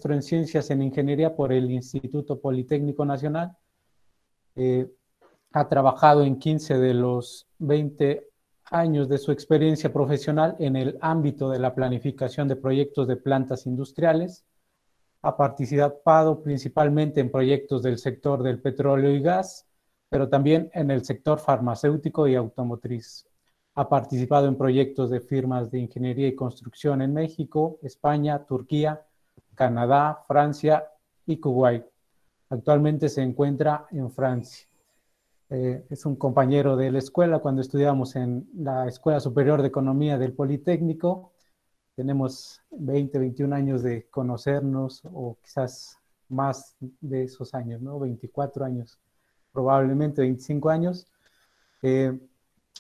maestro en Ciencias en Ingeniería por el Instituto Politécnico Nacional. Ha trabajado en 15 de los 20 años de su experiencia profesional en el ámbito de la planificación de proyectos de plantas industriales. Ha participado principalmente en proyectos del sector del petróleo y gas, pero también en el sector farmacéutico y automotriz. Ha participado en proyectos de firmas de ingeniería y construcción en México, España, Turquía, Canadá, Francia y Kuwait. Actualmente se encuentra en Francia. Es un compañero de la escuela cuando estudiamos en la Escuela Superior de Economía del Politécnico. Tenemos 20, 21 años de conocernos, o quizás más de esos años, ¿no? 24 años, probablemente 25 años.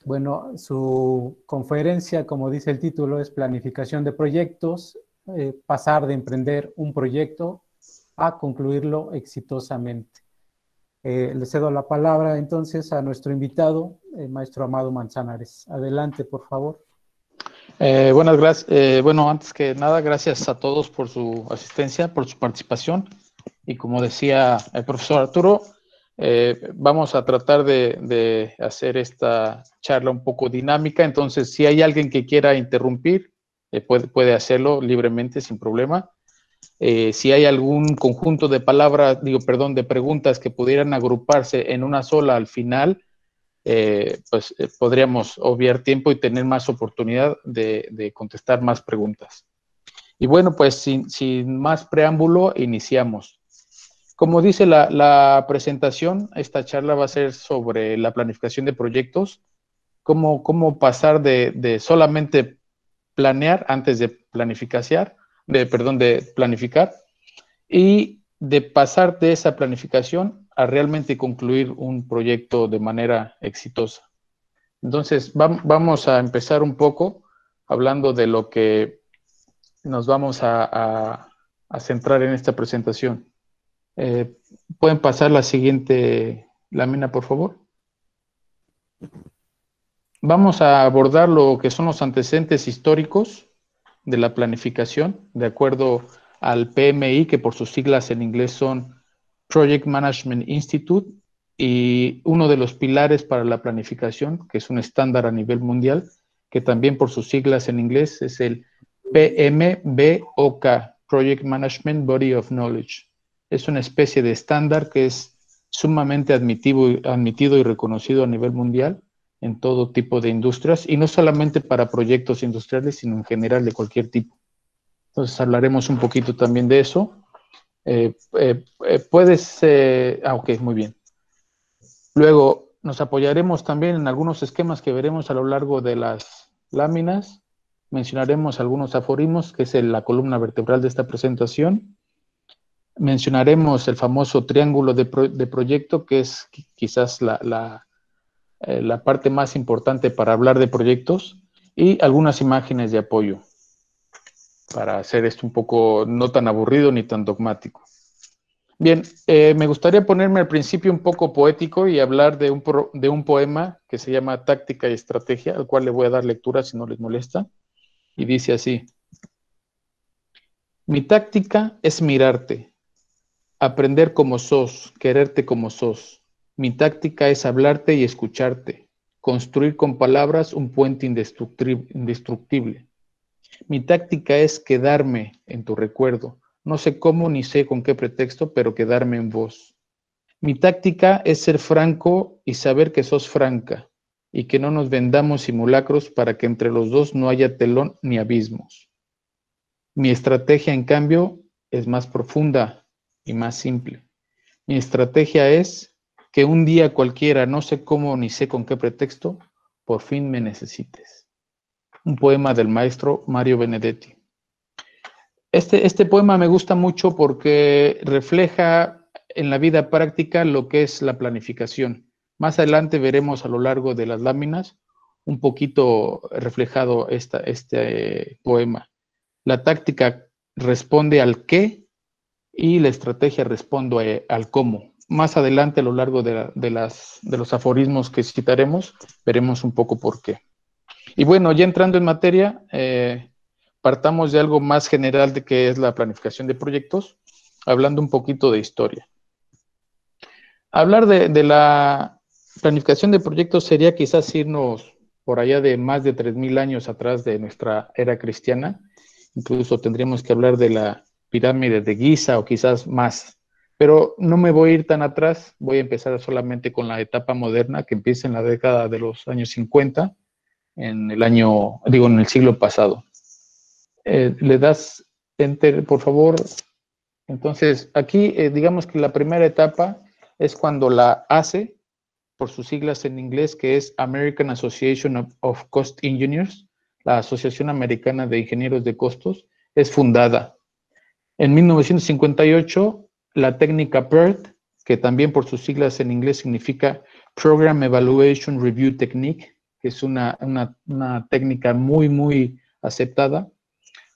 Bueno, su conferencia, como dice el título, es Planificación de Proyectos, pasar de emprender un proyecto a concluirlo exitosamente. Le cedo la palabra entonces a nuestro invitado, el maestro Amado Manzanares. Adelante, por favor. Buenas gracias. Bueno, antes que nada, gracias a todos por su asistencia, por su participación. Y como decía el profesor Arturo, vamos a tratar de hacer esta charla un poco dinámica. Entonces, si hay alguien que quiera interrumpir, puede hacerlo libremente, sin problema. Si hay algún conjunto de palabras, de preguntas que pudieran agruparse en una sola al final, podríamos obviar tiempo y tener más oportunidad de contestar más preguntas. Y bueno, pues sin más preámbulo, iniciamos. Como dice la presentación, esta charla va a ser sobre la planificación de proyectos, cómo pasar de solamente planear antes de planificar, y de pasar de esa planificación a realmente concluir un proyecto de manera exitosa. Entonces, vamos a empezar un poco hablando de lo que nos vamos a centrar en esta presentación. ¿Pueden pasar la siguiente lámina, por favor? Vamos a abordar lo que son los antecedentes históricos de la planificación, de acuerdo al PMI, que por sus siglas en inglés son Project Management Institute, y uno de los pilares para la planificación, que es un estándar a nivel mundial, que también por sus siglas en inglés es el PMBOK, Project Management Body of Knowledge. Es una especie de estándar que es sumamente admitido y reconocido a nivel mundial en todo tipo de industrias, y no solamente para proyectos industriales, sino en general de cualquier tipo. Entonces hablaremos un poquito también de eso. Ok, muy bien. Luego nos apoyaremos también en algunos esquemas que veremos a lo largo de las láminas. Mencionaremos algunos aforismos, que es la columna vertebral de esta presentación. Mencionaremos el famoso triángulo de proyecto, que es quizás la parte más importante para hablar de proyectos, y algunas imágenes de apoyo para hacer esto un poco no tan aburrido ni tan dogmático. Bien, me gustaría ponerme al principio un poco poético y hablar de un poema que se llama Táctica y Estrategia, al cual le voy a dar lectura si no les molesta, y dice así: mi táctica es mirarte, aprender como sos, quererte como sos. Mi táctica es hablarte y escucharte, construir con palabras un puente indestructible. Mi táctica es quedarme en tu recuerdo. No sé cómo ni sé con qué pretexto, pero quedarme en vos. Mi táctica es ser franco y saber que sos franca, y que no nos vendamos simulacros para que entre los dos no haya telón ni abismos. Mi estrategia, en cambio, es más profunda y más simple. Mi estrategia es que un día cualquiera, no sé cómo ni sé con qué pretexto, por fin me necesites. Un poema del maestro Mario Benedetti. Este poema me gusta mucho porque refleja en la vida práctica lo que es la planificación. Más adelante veremos a lo largo de las láminas un poquito reflejado este poema. La táctica responde al qué y la estrategia responde al cómo. Más adelante, a lo largo de los aforismos que citaremos, veremos un poco por qué. Y bueno, ya entrando en materia, partamos de algo más general de qué es la planificación de proyectos, hablando un poquito de historia. Hablar de la planificación de proyectos sería quizás irnos por allá de más de 3000 años atrás de nuestra era cristiana. Incluso tendríamos que hablar de la pirámide de Giza o quizás más. Pero no me voy a ir tan atrás, voy a empezar solamente con la etapa moderna que empieza en la década de los años 50, en el siglo pasado. Le das enter, por favor. Entonces, aquí digamos que la primera etapa es cuando la ACE, por sus siglas en inglés, que es American Association of Cost Engineers, la Asociación Americana de Ingenieros de Costos, es fundada. En 1958, la técnica PERT, que también por sus siglas en inglés significa Program Evaluation Review Technique, que es una técnica muy aceptada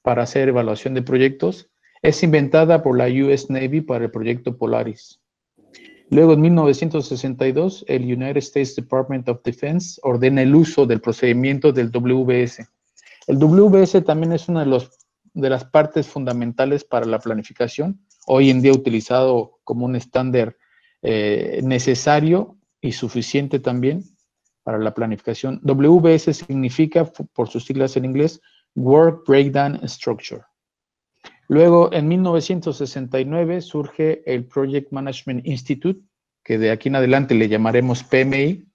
para hacer evaluación de proyectos, es inventada por la US Navy para el proyecto Polaris. Luego, en 1962, el United States Department of Defense ordena el uso del procedimiento del WBS. El WBS también es una de las partes fundamentales para la planificación, hoy en día utilizado como un estándar necesario y suficiente también para la planificación. WBS significa, por sus siglas en inglés, Work Breakdown Structure. Luego, en 1969, surge el Project Management Institute, que de aquí en adelante le llamaremos PMI,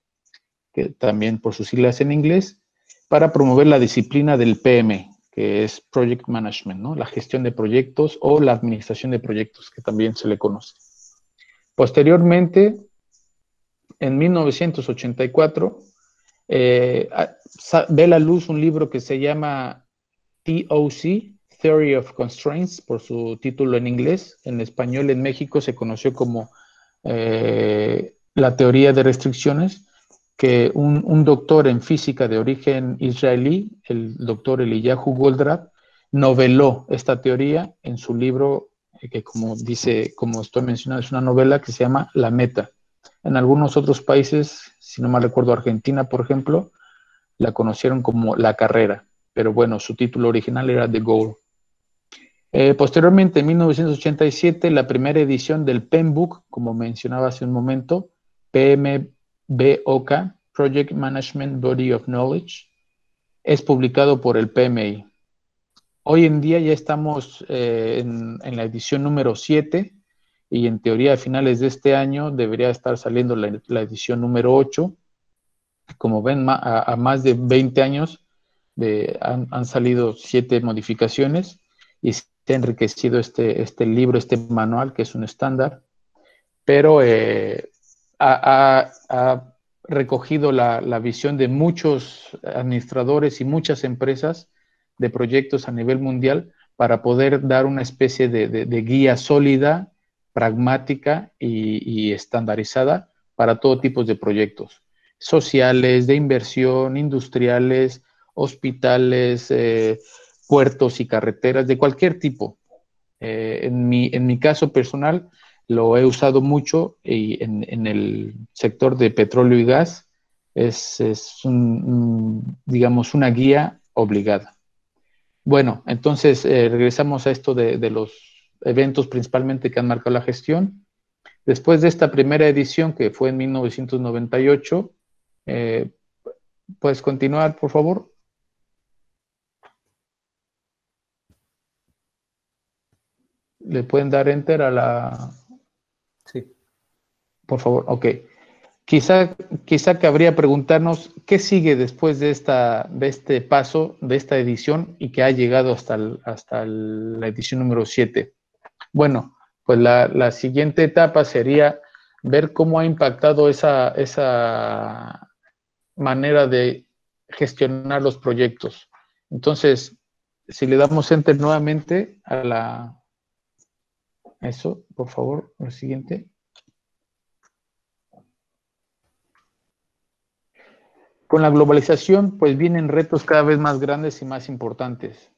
que también por sus siglas en inglés, para promover la disciplina del PM, que es Project Management, ¿no? La gestión de proyectos o la administración de proyectos, que también se le conoce. Posteriormente, en 1984, ve la luz un libro que se llama TOC, Theory of Constraints, por su título en inglés. En español, en México, se conoció como la teoría de restricciones, que un doctor en física de origen israelí, el doctor Eliyahu Goldratt, noveló esta teoría en su libro, que como estoy mencionando, es una novela que se llama La Meta. En algunos otros países, si no mal recuerdo, Argentina, por ejemplo, la conocieron como La Carrera, pero bueno, su título original era The Goal. Posteriormente, en 1987, la primera edición del PMBOK, como mencionaba hace un momento, PMBOK, Project Management Body of Knowledge, es publicado por el PMI. Hoy en día ya estamos en la edición número 7 y en teoría a finales de este año debería estar saliendo la edición número 8. Como ven, a más de 20 años han salido 7 modificaciones y se ha enriquecido este libro, este manual, que es un estándar, pero ha recogido la visión de muchos administradores y muchas empresas de proyectos a nivel mundial para poder dar una especie de guía sólida, pragmática y estandarizada para todo tipo de proyectos sociales, de inversión, industriales, hospitales, puertos y carreteras, de cualquier tipo. En mi caso personal, lo he usado mucho y en el sector de petróleo y gas es digamos, una guía obligada. Bueno, entonces regresamos a esto de los eventos principalmente que han marcado la gestión. Después de esta primera edición, que fue en 1998, ¿puedes continuar, por favor? ¿Le pueden dar enter a la...? Sí. Por favor, ok. Quizá cabría preguntarnos qué sigue después de este paso, de esta edición y que ha llegado hasta la edición número 7. Bueno, pues la siguiente etapa sería ver cómo ha impactado esa manera de gestionar los proyectos. Entonces, si le damos enter nuevamente a eso, por favor, lo siguiente. Con la globalización, pues vienen retos cada vez más grandes y más importantes.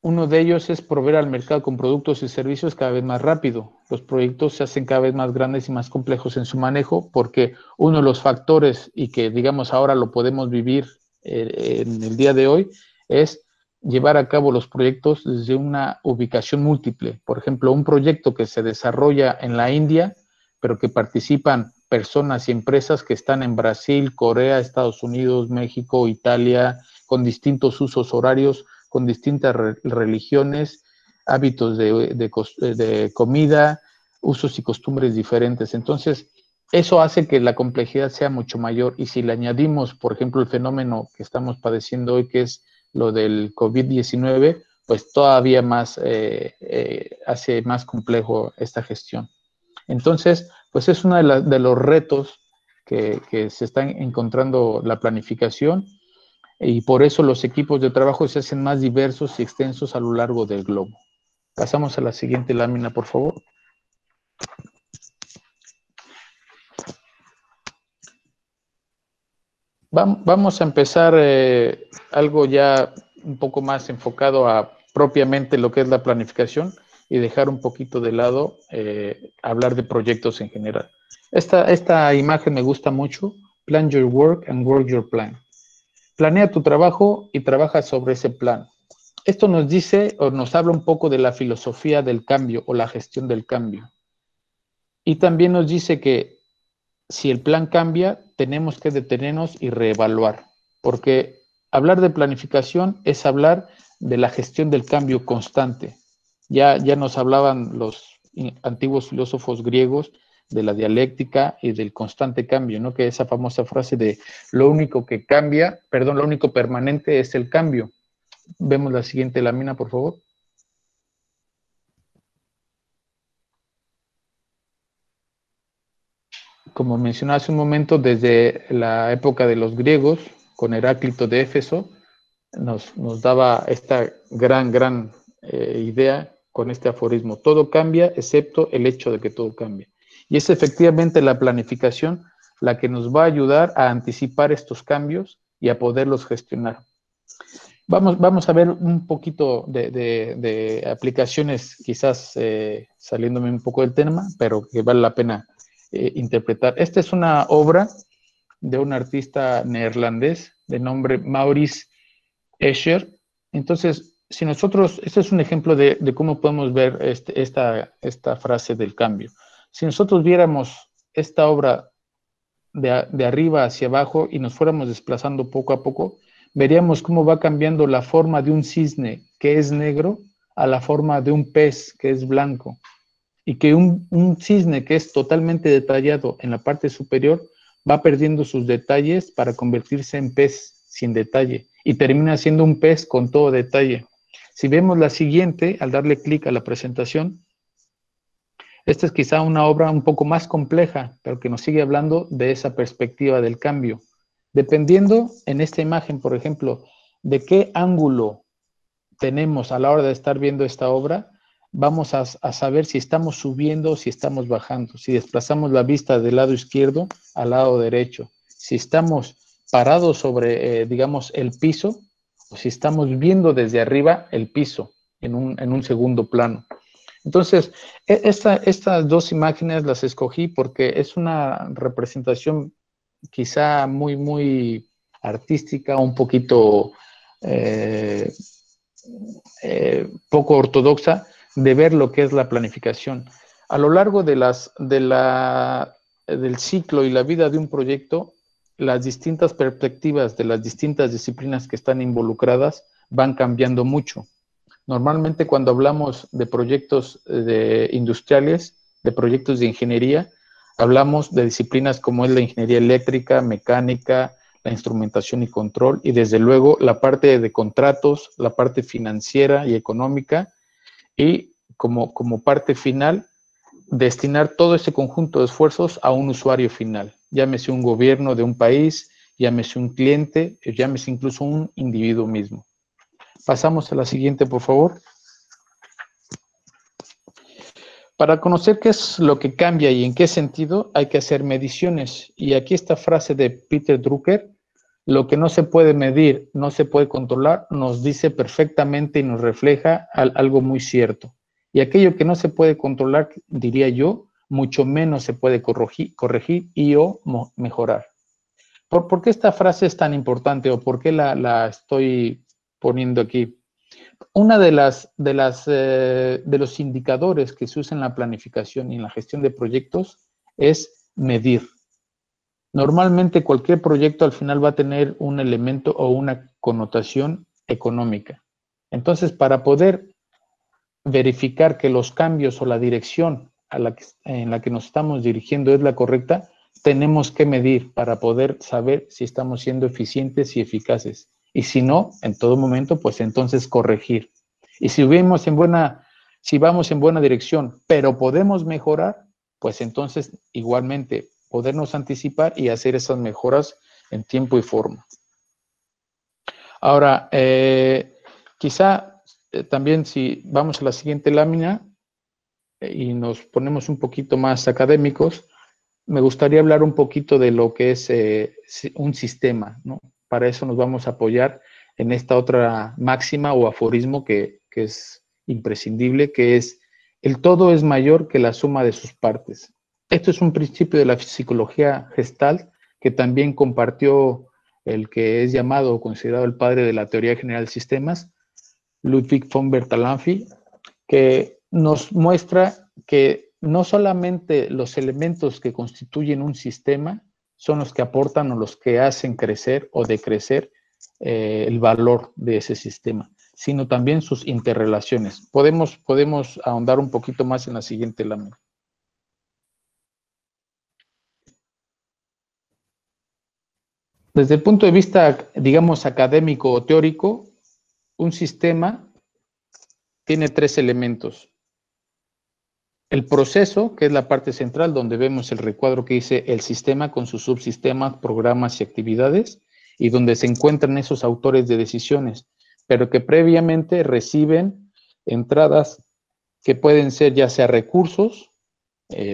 Uno de ellos es proveer al mercado con productos y servicios cada vez más rápido. Los proyectos se hacen cada vez más grandes y más complejos en su manejo porque uno de los factores, y que digamos ahora lo podemos vivir en el día de hoy, es llevar a cabo los proyectos desde una ubicación múltiple. Por ejemplo, un proyecto que se desarrolla en la India, pero que participan personas y empresas que están en Brasil, Corea, Estados Unidos, México, Italia, con distintos usos horarios, con distintas religiones, hábitos de comida, usos y costumbres diferentes. Entonces, eso hace que la complejidad sea mucho mayor. Y si le añadimos, por ejemplo, el fenómeno que estamos padeciendo hoy, que es lo del COVID-19, pues todavía más hace más complejo esta gestión. Entonces, pues es uno de los retos que se están encontrando la planificación, y por eso los equipos de trabajo se hacen más diversos y extensos a lo largo del globo. Pasamos a la siguiente lámina, por favor. Vamos a empezar algo ya un poco más enfocado a propiamente lo que es la planificación y dejar un poquito de lado hablar de proyectos en general. Esta imagen me gusta mucho. Plan your work and work your plan. Planea tu trabajo y trabaja sobre ese plan. Esto nos dice o nos habla un poco de la filosofía del cambio o la gestión del cambio. Y también nos dice que si el plan cambia, tenemos que detenernos y reevaluar, porque hablar de planificación es hablar de la gestión del cambio constante. Ya nos hablaban los antiguos filósofos griegos de la dialéctica y del constante cambio, ¿no? Que esa famosa frase de lo único que cambia, perdón, lo único permanente es el cambio. Vemos la siguiente lámina, por favor. Como mencioné hace un momento, desde la época de los griegos, con Heráclito de Éfeso, nos daba esta gran idea con este aforismo: todo cambia excepto el hecho de que todo cambie. Y es efectivamente la planificación la que nos va a ayudar a anticipar estos cambios y a poderlos gestionar. Vamos a ver un poquito de aplicaciones, quizás saliéndome un poco del tema, pero que vale la pena interpretar. Esta es una obra de un artista neerlandés de nombre Maurice Escher. Entonces, si nosotros, este es un ejemplo de cómo podemos ver esta frase del cambio. Si nosotros viéramos esta obra de arriba hacia abajo y nos fuéramos desplazando poco a poco, veríamos cómo va cambiando la forma de un cisne que es negro a la forma de un pez que es blanco. Y que un cisne que es totalmente detallado en la parte superior va perdiendo sus detalles para convertirse en pez sin detalle y termina siendo un pez con todo detalle. Si vemos la siguiente, al darle clic a la presentación, esta es quizá una obra un poco más compleja, pero que nos sigue hablando de esa perspectiva del cambio. Dependiendo en esta imagen, por ejemplo, de qué ángulo tenemos a la hora de estar viendo esta obra, vamos a saber si estamos subiendo o si estamos bajando, si desplazamos la vista del lado izquierdo al lado derecho, si estamos parados sobre, digamos, el piso, o si estamos viendo desde arriba el piso en un segundo plano. Entonces, estas dos imágenes las escogí porque es una representación quizá muy artística, un poquito poco ortodoxa de ver lo que es la planificación. A lo largo del ciclo y la vida de un proyecto, las distintas perspectivas de las distintas disciplinas que están involucradas van cambiando mucho. Normalmente cuando hablamos de proyectos industriales, de proyectos de ingeniería, hablamos de disciplinas como es la ingeniería eléctrica, mecánica, la instrumentación y control, y desde luego la parte de contratos, la parte financiera y económica, y como parte final, destinar todo ese conjunto de esfuerzos a un usuario final, llámese un gobierno de un país, llámese un cliente, llámese incluso un individuo mismo. Pasamos a la siguiente, por favor. Para conocer qué es lo que cambia y en qué sentido, hay que hacer mediciones. Y aquí esta frase de Peter Drucker: lo que no se puede medir, no se puede controlar, nos dice perfectamente y nos refleja algo muy cierto. Y aquello que no se puede controlar, diría yo, mucho menos se puede corregir y o mejorar. ¿Por qué esta frase es tan importante o por qué la estoy poniendo aquí? Una de los indicadores que se usa en la planificación y en la gestión de proyectos es medir. Normalmente cualquier proyecto al final va a tener un elemento o una connotación económica. Entonces, para poder verificar que los cambios o la dirección en la que nos estamos dirigiendo es la correcta, tenemos que medir para poder saber si estamos siendo eficientes y eficaces. Y si no, en todo momento, pues entonces corregir. Y si vamos en buena dirección, pero podemos mejorar, pues entonces igualmente podernos anticipar y hacer esas mejoras en tiempo y forma. Ahora, quizá también si vamos a la siguiente lámina y nos ponemos un poquito más académicos, me gustaría hablar un poquito de lo que es un sistema, ¿no? Para eso nos vamos a apoyar en esta otra máxima o aforismo que es imprescindible, que es: el todo es mayor que la suma de sus partes. Esto es un principio de la psicología Gestalt que también compartió el que es llamado o considerado el padre de la teoría general de sistemas, Ludwig von Bertalanffy, que nos muestra que no solamente los elementos que constituyen un sistema son los que aportan o los que hacen crecer o decrecer el valor de ese sistema, sino también sus interrelaciones. Podemos ahondar un poquito más en la siguiente lámina. Desde el punto de vista, digamos, académico o teórico, un sistema tiene tres elementos. El proceso, que es la parte central, donde vemos el recuadro que dice el sistema con sus subsistemas, programas y actividades, y donde se encuentran esos autores de decisiones, pero que previamente reciben entradas que pueden ser ya sea recursos,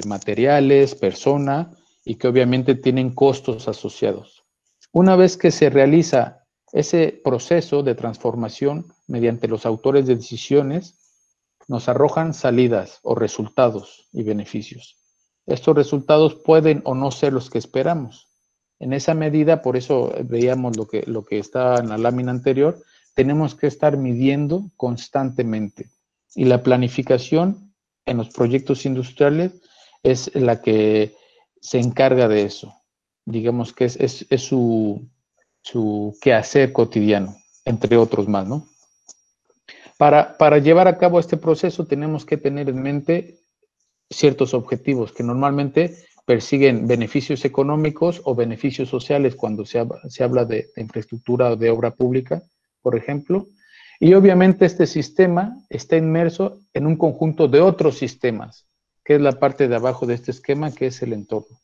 materiales, persona, y que obviamente tienen costos asociados. Una vez que se realiza ese proceso de transformación mediante los autores de decisiones, nos arrojan salidas o resultados y beneficios. Estos resultados pueden o no ser los que esperamos. En esa medida, por eso veíamos lo que está en la lámina anterior, tenemos que estar midiendo constantemente. Y la planificación en los proyectos industriales es la que se encarga de eso. Digamos que es su quehacer cotidiano, entre otros más, ¿no? Para llevar a cabo este proceso tenemos que tener en mente ciertos objetivos que normalmente persiguen beneficios económicos o beneficios sociales cuando se habla de infraestructura o de obra pública, por ejemplo. Y obviamente este sistema está inmerso en un conjunto de otros sistemas, que es la parte de abajo de este esquema, que es el entorno.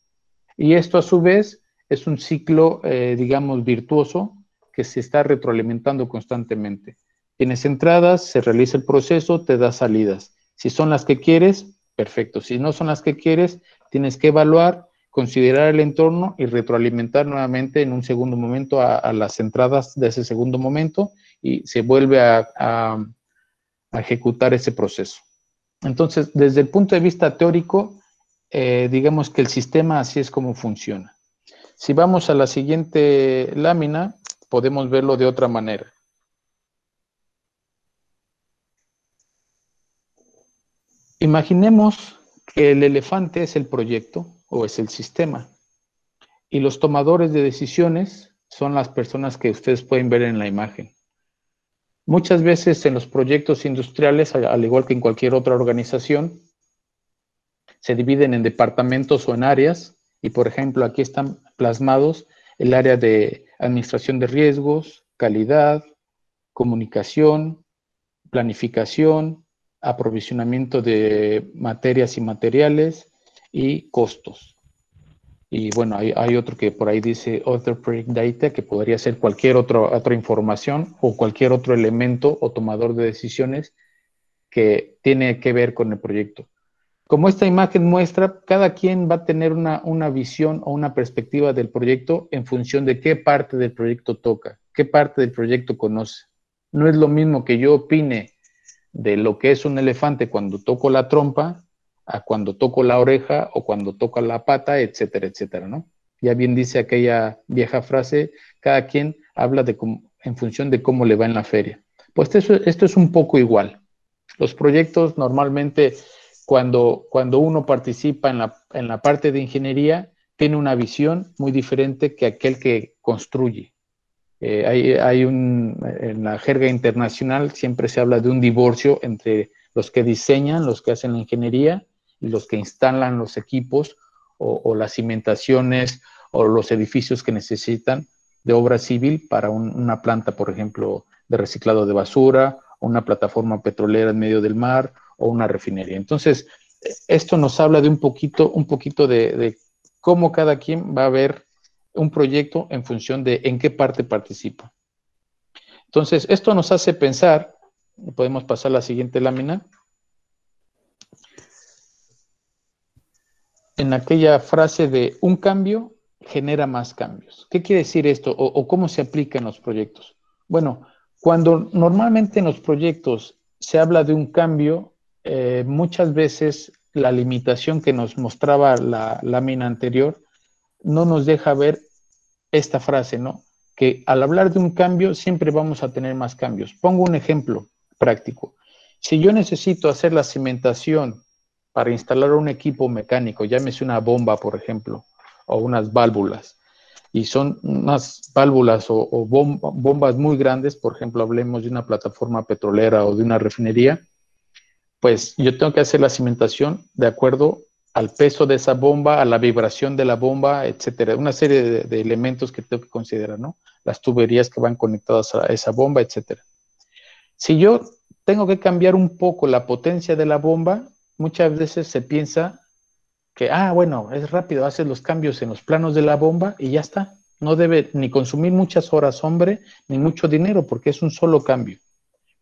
Y esto a su vez es un ciclo, digamos, virtuoso que se está retroalimentando constantemente. Tienes entradas, se realiza el proceso, te da salidas. Si son las que quieres, perfecto. Si no son las que quieres, tienes que evaluar, considerar el entorno y retroalimentar nuevamente en un segundo momento a las entradas de ese segundo momento y se vuelve a ejecutar ese proceso. Entonces, desde el punto de vista teórico, digamos que el sistema así es como funciona. Si vamos a la siguiente lámina, podemos verlo de otra manera. Imaginemos que el elefante es el proyecto o es el sistema y los tomadores de decisiones son las personas que ustedes pueden ver en la imagen. Muchas veces en los proyectos industriales, al igual que en cualquier otra organización, se dividen en departamentos o en áreas y, por ejemplo, aquí están plasmados el área de administración de riesgos, calidad, comunicación, planificación, aprovisionamiento de materias y materiales y costos. Y bueno, hay otro que por ahí dice Other Project Data, que podría ser cualquier otra información o cualquier otro elemento o tomador de decisiones que tiene que ver con el proyecto. Como esta imagen muestra, cada quien va a tener una visión o una perspectiva del proyecto en función de qué parte del proyecto toca, qué parte del proyecto conoce. No es lo mismo que yo opine de lo que es un elefante cuando toco la trompa, a cuando toco la oreja o cuando toco la pata, etcétera, etcétera, ¿no? Ya bien dice aquella vieja frase, cada quien habla en función de cómo le va en la feria. Pues esto es un poco igual. Los proyectos normalmente, cuando uno participa en la parte de ingeniería, tiene una visión muy diferente que aquel que construye. En la jerga internacional siempre se habla de un divorcio entre los que diseñan, los que hacen la ingeniería, y los que instalan los equipos o las cimentaciones o los edificios que necesitan de obra civil para una planta, por ejemplo, de reciclado de basura, una plataforma petrolera en medio del mar o una refinería. Entonces, esto nos habla de un poquito de cómo cada quien va a ver un proyecto en función de en qué parte participa. Entonces, esto nos hace pensar, podemos pasar a la siguiente lámina, en aquella frase de un cambio genera más cambios. ¿Qué quiere decir esto o cómo se aplica en los proyectos? Bueno, cuando normalmente en los proyectos se habla de un cambio, muchas veces la limitación que nos mostraba la lámina anterior no nos deja ver esta frase, ¿no? Que al hablar de un cambio siempre vamos a tener más cambios. Pongo un ejemplo práctico. Si yo necesito hacer la cimentación para instalar un equipo mecánico, llámese una bomba, por ejemplo, o unas válvulas, y son unas válvulas o bombas muy grandes, por ejemplo, hablemos de una plataforma petrolera o de una refinería, pues yo tengo que hacer la cimentación de acuerdo al peso de esa bomba, a la vibración de la bomba, etcétera. Una serie de elementos que tengo que considerar, ¿no? Las tuberías que van conectadas a esa bomba, etcétera. Si yo tengo que cambiar un poco la potencia de la bomba, muchas veces se piensa que, bueno, es rápido, haces los cambios en los planos de la bomba y ya está. No debe ni consumir muchas horas hombre, ni mucho dinero, porque es un solo cambio.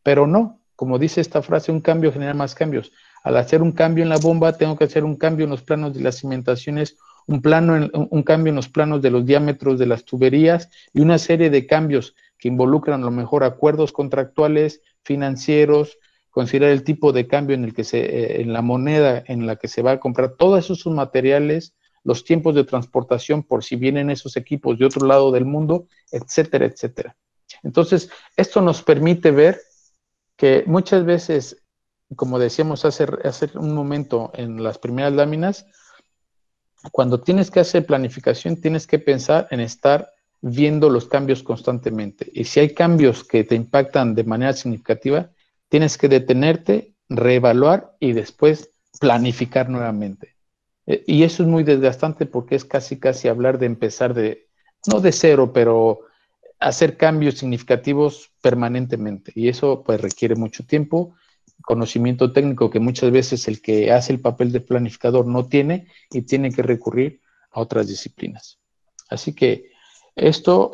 Pero no, como dice esta frase, un cambio genera más cambios. Al hacer un cambio en la bomba, tengo que hacer un cambio en los planos de las cimentaciones, un cambio en los planos de los diámetros de las tuberías y una serie de cambios que involucran a lo mejor acuerdos contractuales, financieros, considerar el tipo de cambio en el que en la moneda en la que se va a comprar todos esos materiales, los tiempos de transportación por si vienen esos equipos de otro lado del mundo, etcétera, etcétera. Entonces, esto nos permite ver que muchas veces, como decíamos hace un momento en las primeras láminas, cuando tienes que hacer planificación, tienes que pensar en estar viendo los cambios constantemente. Y si hay cambios que te impactan de manera significativa, tienes que detenerte, reevaluar y después planificar nuevamente. Y eso es muy desgastante porque es casi hablar de empezar no de cero, pero hacer cambios significativos permanentemente. Y eso pues requiere mucho tiempo, conocimiento técnico que muchas veces el que hace el papel de planificador no tiene y tiene que recurrir a otras disciplinas. Así que esto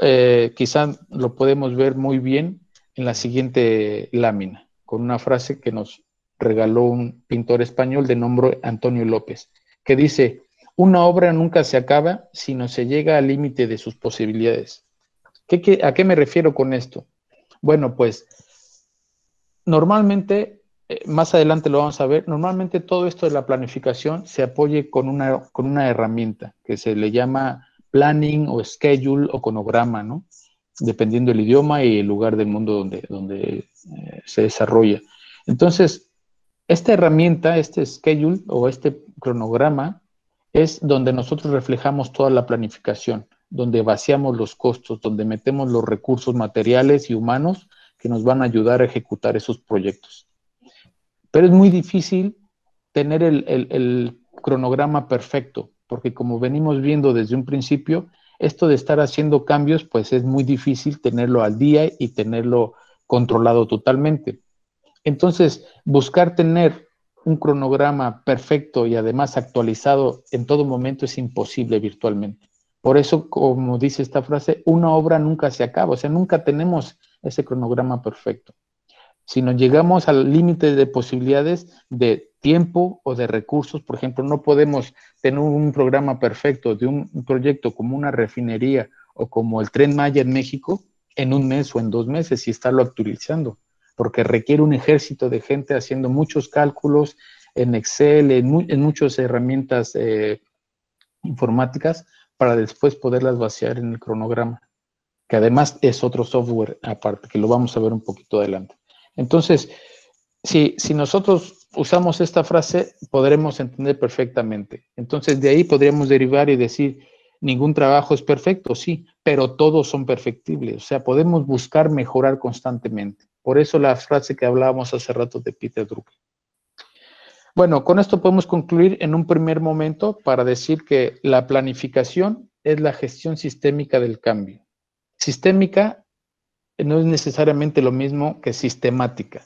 quizá lo podemos ver muy bien en la siguiente lámina, con una frase que nos regaló un pintor español de nombre Antonio López, que dice: una obra nunca se acaba si no se llega al límite de sus posibilidades. ¿A qué me refiero con esto? Bueno, pues normalmente, más adelante lo vamos a ver, normalmente todo esto de la planificación se apoye con una herramienta que se le llama planning o schedule o cronograma, ¿no? Dependiendo del idioma y el lugar del mundo donde se desarrolla. Entonces, esta herramienta, este schedule o este cronograma, es donde nosotros reflejamos toda la planificación, donde vaciamos los costos, donde metemos los recursos materiales y humanos que nos van a ayudar a ejecutar esos proyectos. Pero es muy difícil tener el cronograma perfecto, porque como venimos viendo desde un principio, esto de estar haciendo cambios, pues es muy difícil tenerlo al día y tenerlo controlado totalmente. Entonces, buscar tener un cronograma perfecto y además actualizado en todo momento es imposible virtualmente. Por eso, como dice esta frase, una obra nunca se acaba, o sea, nunca tenemos ese cronograma perfecto. Si nos llegamos al límite de posibilidades de tiempo o de recursos, por ejemplo, no podemos tener un programa perfecto de un proyecto como una refinería o como el Tren Maya en México en un mes o en 2 meses y estarlo actualizando, porque requiere un ejército de gente haciendo muchos cálculos en Excel, en muchas herramientas informáticas para después poderlas vaciar en el cronograma, que además es otro software aparte, que lo vamos a ver un poquito adelante. Entonces, si nosotros usamos esta frase, podremos entender perfectamente. Entonces, de ahí podríamos derivar y decir, ningún trabajo es perfecto, sí, pero todos son perfectibles. O sea, podemos buscar mejorar constantemente. Por eso la frase que hablábamos hace rato de Peter Drucker. Bueno, con esto podemos concluir en un primer momento para decir que la planificación es la gestión sistémica del cambio. Sistémica no es necesariamente lo mismo que sistemática.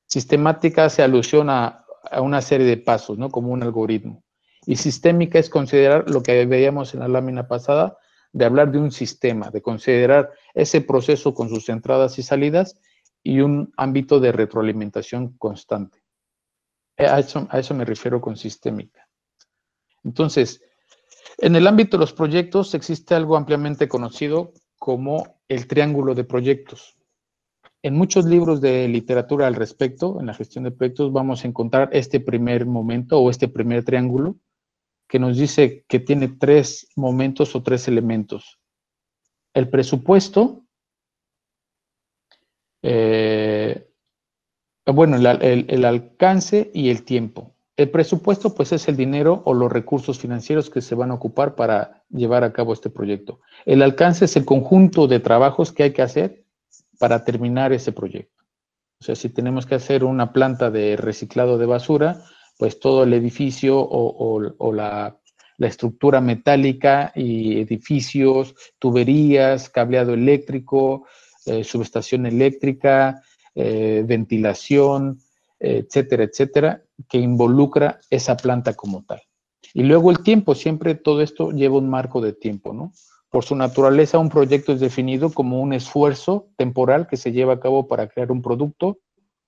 Sistemática hace alusión a una serie de pasos, ¿no? Como un algoritmo. Y sistémica es considerar lo que veíamos en la lámina pasada, de hablar de un sistema, de considerar ese proceso con sus entradas y salidas y un ámbito de retroalimentación constante. A eso me refiero con sistémica. Entonces, en el ámbito de los proyectos existe algo ampliamente conocido como el triángulo de proyectos. En muchos libros de literatura al respecto, en la gestión de proyectos, vamos a encontrar este primer momento o este primer triángulo que nos dice que tiene 3 momentos o 3 elementos. El presupuesto, bueno, el alcance y el tiempo. El presupuesto, pues, es el dinero o los recursos financieros que se van a ocupar para llevar a cabo este proyecto. El alcance es el conjunto de trabajos que hay que hacer para terminar ese proyecto. O sea, si tenemos que hacer una planta de reciclado de basura, pues todo el edificio o la estructura metálica y edificios, tuberías, cableado eléctrico, subestación eléctrica, ventilación, etcétera, etcétera, que involucra esa planta como tal. Y luego el tiempo, siempre todo esto lleva un marco de tiempo, ¿no? Por su naturaleza, un proyecto es definido como un esfuerzo temporal que se lleva a cabo para crear un producto,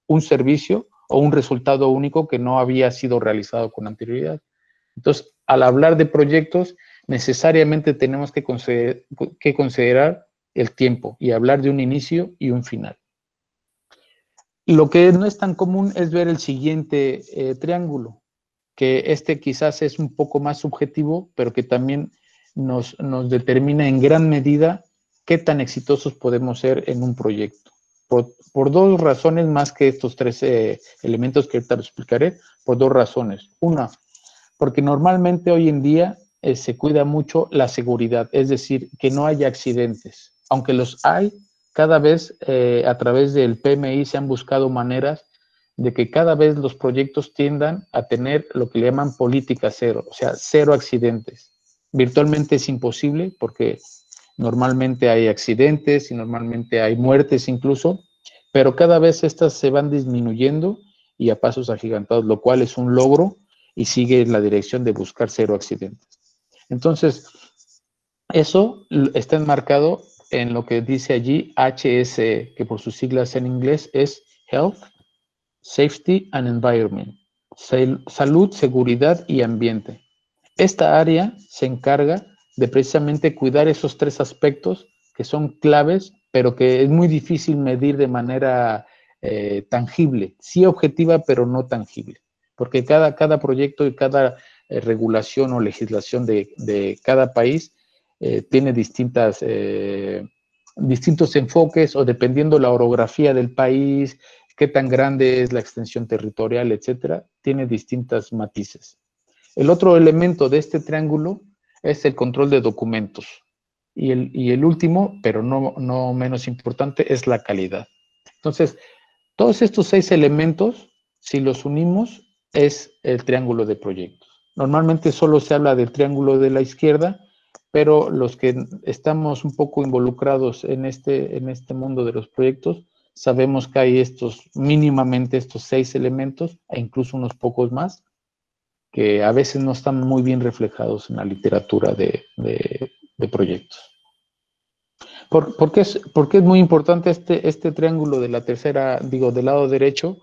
un servicio o un resultado único que no había sido realizado con anterioridad. Entonces, al hablar de proyectos, necesariamente tenemos que considerar el tiempo y hablar de un inicio y un final. Lo que no es tan común es ver el siguiente triángulo, que este quizás es un poco más subjetivo, pero que también nos determina en gran medida qué tan exitosos podemos ser en un proyecto. Por 2 razones más que estos 3 elementos que ahorita lo explicaré, por 2 razones. Una, porque normalmente hoy en día se cuida mucho la seguridad, es decir, que no haya accidentes. Aunque los hay, cada vez a través del PMI se han buscado maneras de que cada vez los proyectos tiendan a tener lo que le llaman política cero, o sea, 0 accidentes. Virtualmente es imposible porque normalmente hay accidentes y normalmente hay muertes incluso, pero cada vez estas se van disminuyendo y a pasos agigantados, lo cual es un logro y sigue en la dirección de buscar 0 accidentes. Entonces, eso está enmarcado en lo que dice allí HSE, que por sus siglas en inglés es Health, Safety and Environment, salud, seguridad y ambiente. Esta área se encarga de precisamente cuidar esos 3 aspectos que son claves, pero que es muy difícil medir de manera tangible, sí objetiva, pero no tangible, porque cada proyecto y cada regulación o legislación de cada país tiene distintos enfoques o dependiendo la orografía del país, qué tan grande es la extensión territorial, etcétera, tiene distintos matices. El otro elemento de este triángulo es el control de documentos. Y el último, pero no menos importante, es la calidad. Entonces, todos estos 6 elementos, si los unimos, es el triángulo de proyectos. Normalmente solo se habla del triángulo de la izquierda, pero los que estamos un poco involucrados en este mundo de los proyectos, sabemos que hay mínimamente estos 6 elementos, e incluso unos pocos más, que a veces no están muy bien reflejados en la literatura de proyectos. ¿Por qué es muy importante este triángulo de la tercera, del lado derecho,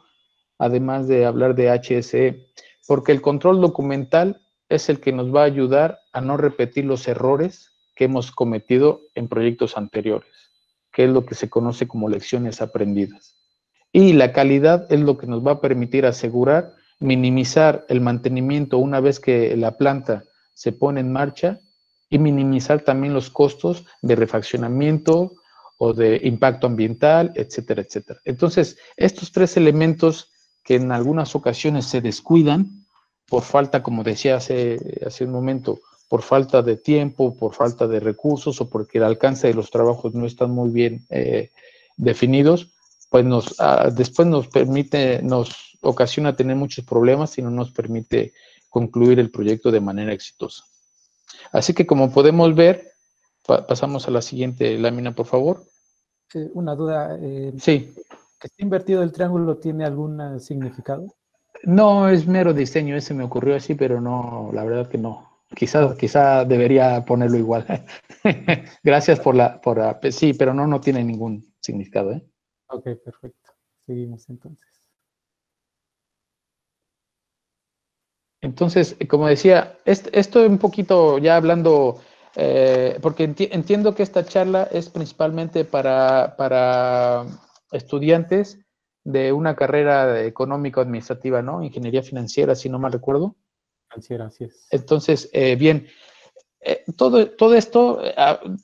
además de hablar de HSE? Porque el control documental es el que nos va a ayudar a no repetir los errores que hemos cometido en proyectos anteriores, que es lo que se conoce como lecciones aprendidas. Y la calidad es lo que nos va a permitir asegurar, minimizar el mantenimiento una vez que la planta se pone en marcha y minimizar también los costos de refaccionamiento o de impacto ambiental, etcétera, etcétera. Entonces, estos tres elementos que en algunas ocasiones se descuidan por falta, como decía hace un momento, por falta de tiempo, por falta de recursos o porque el alcance de los trabajos no están muy bien definidos, pues después nos ocasiona tener muchos problemas y no nos permite concluir el proyecto de manera exitosa. Así que como podemos ver, pasamos a la siguiente lámina, por favor. Una duda. Sí. ¿Que esté invertido el triángulo tiene algún significado? No, es mero diseño, ese me ocurrió así, pero no, la verdad que no. Quizá debería ponerlo igual. Gracias sí, pero no tiene ningún significado, ¿eh? Ok, perfecto. Seguimos entonces. Entonces, como decía, esto un poquito ya hablando, porque entiendo que esta charla es principalmente para estudiantes de una carrera económico-administrativa, ¿no? Ingeniería financiera, si no mal recuerdo. Financiera, así es. Entonces, bien, todo esto,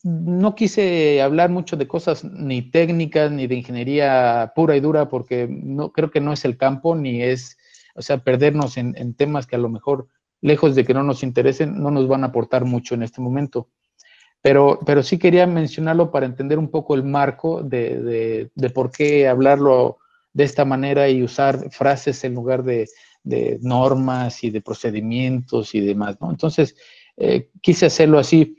no quise hablar mucho de cosas ni técnicas, ni de ingeniería pura y dura, porque creo que no es el campo, ni es, o sea, perdernos en temas que a lo mejor, lejos de que no nos interesen, no nos van a aportar mucho en este momento. Pero sí quería mencionarlo para entender un poco el marco de por qué hablarlo de esta manera y usar frases en lugar de normas y de procedimientos y demás, ¿no? Entonces, quise hacerlo así.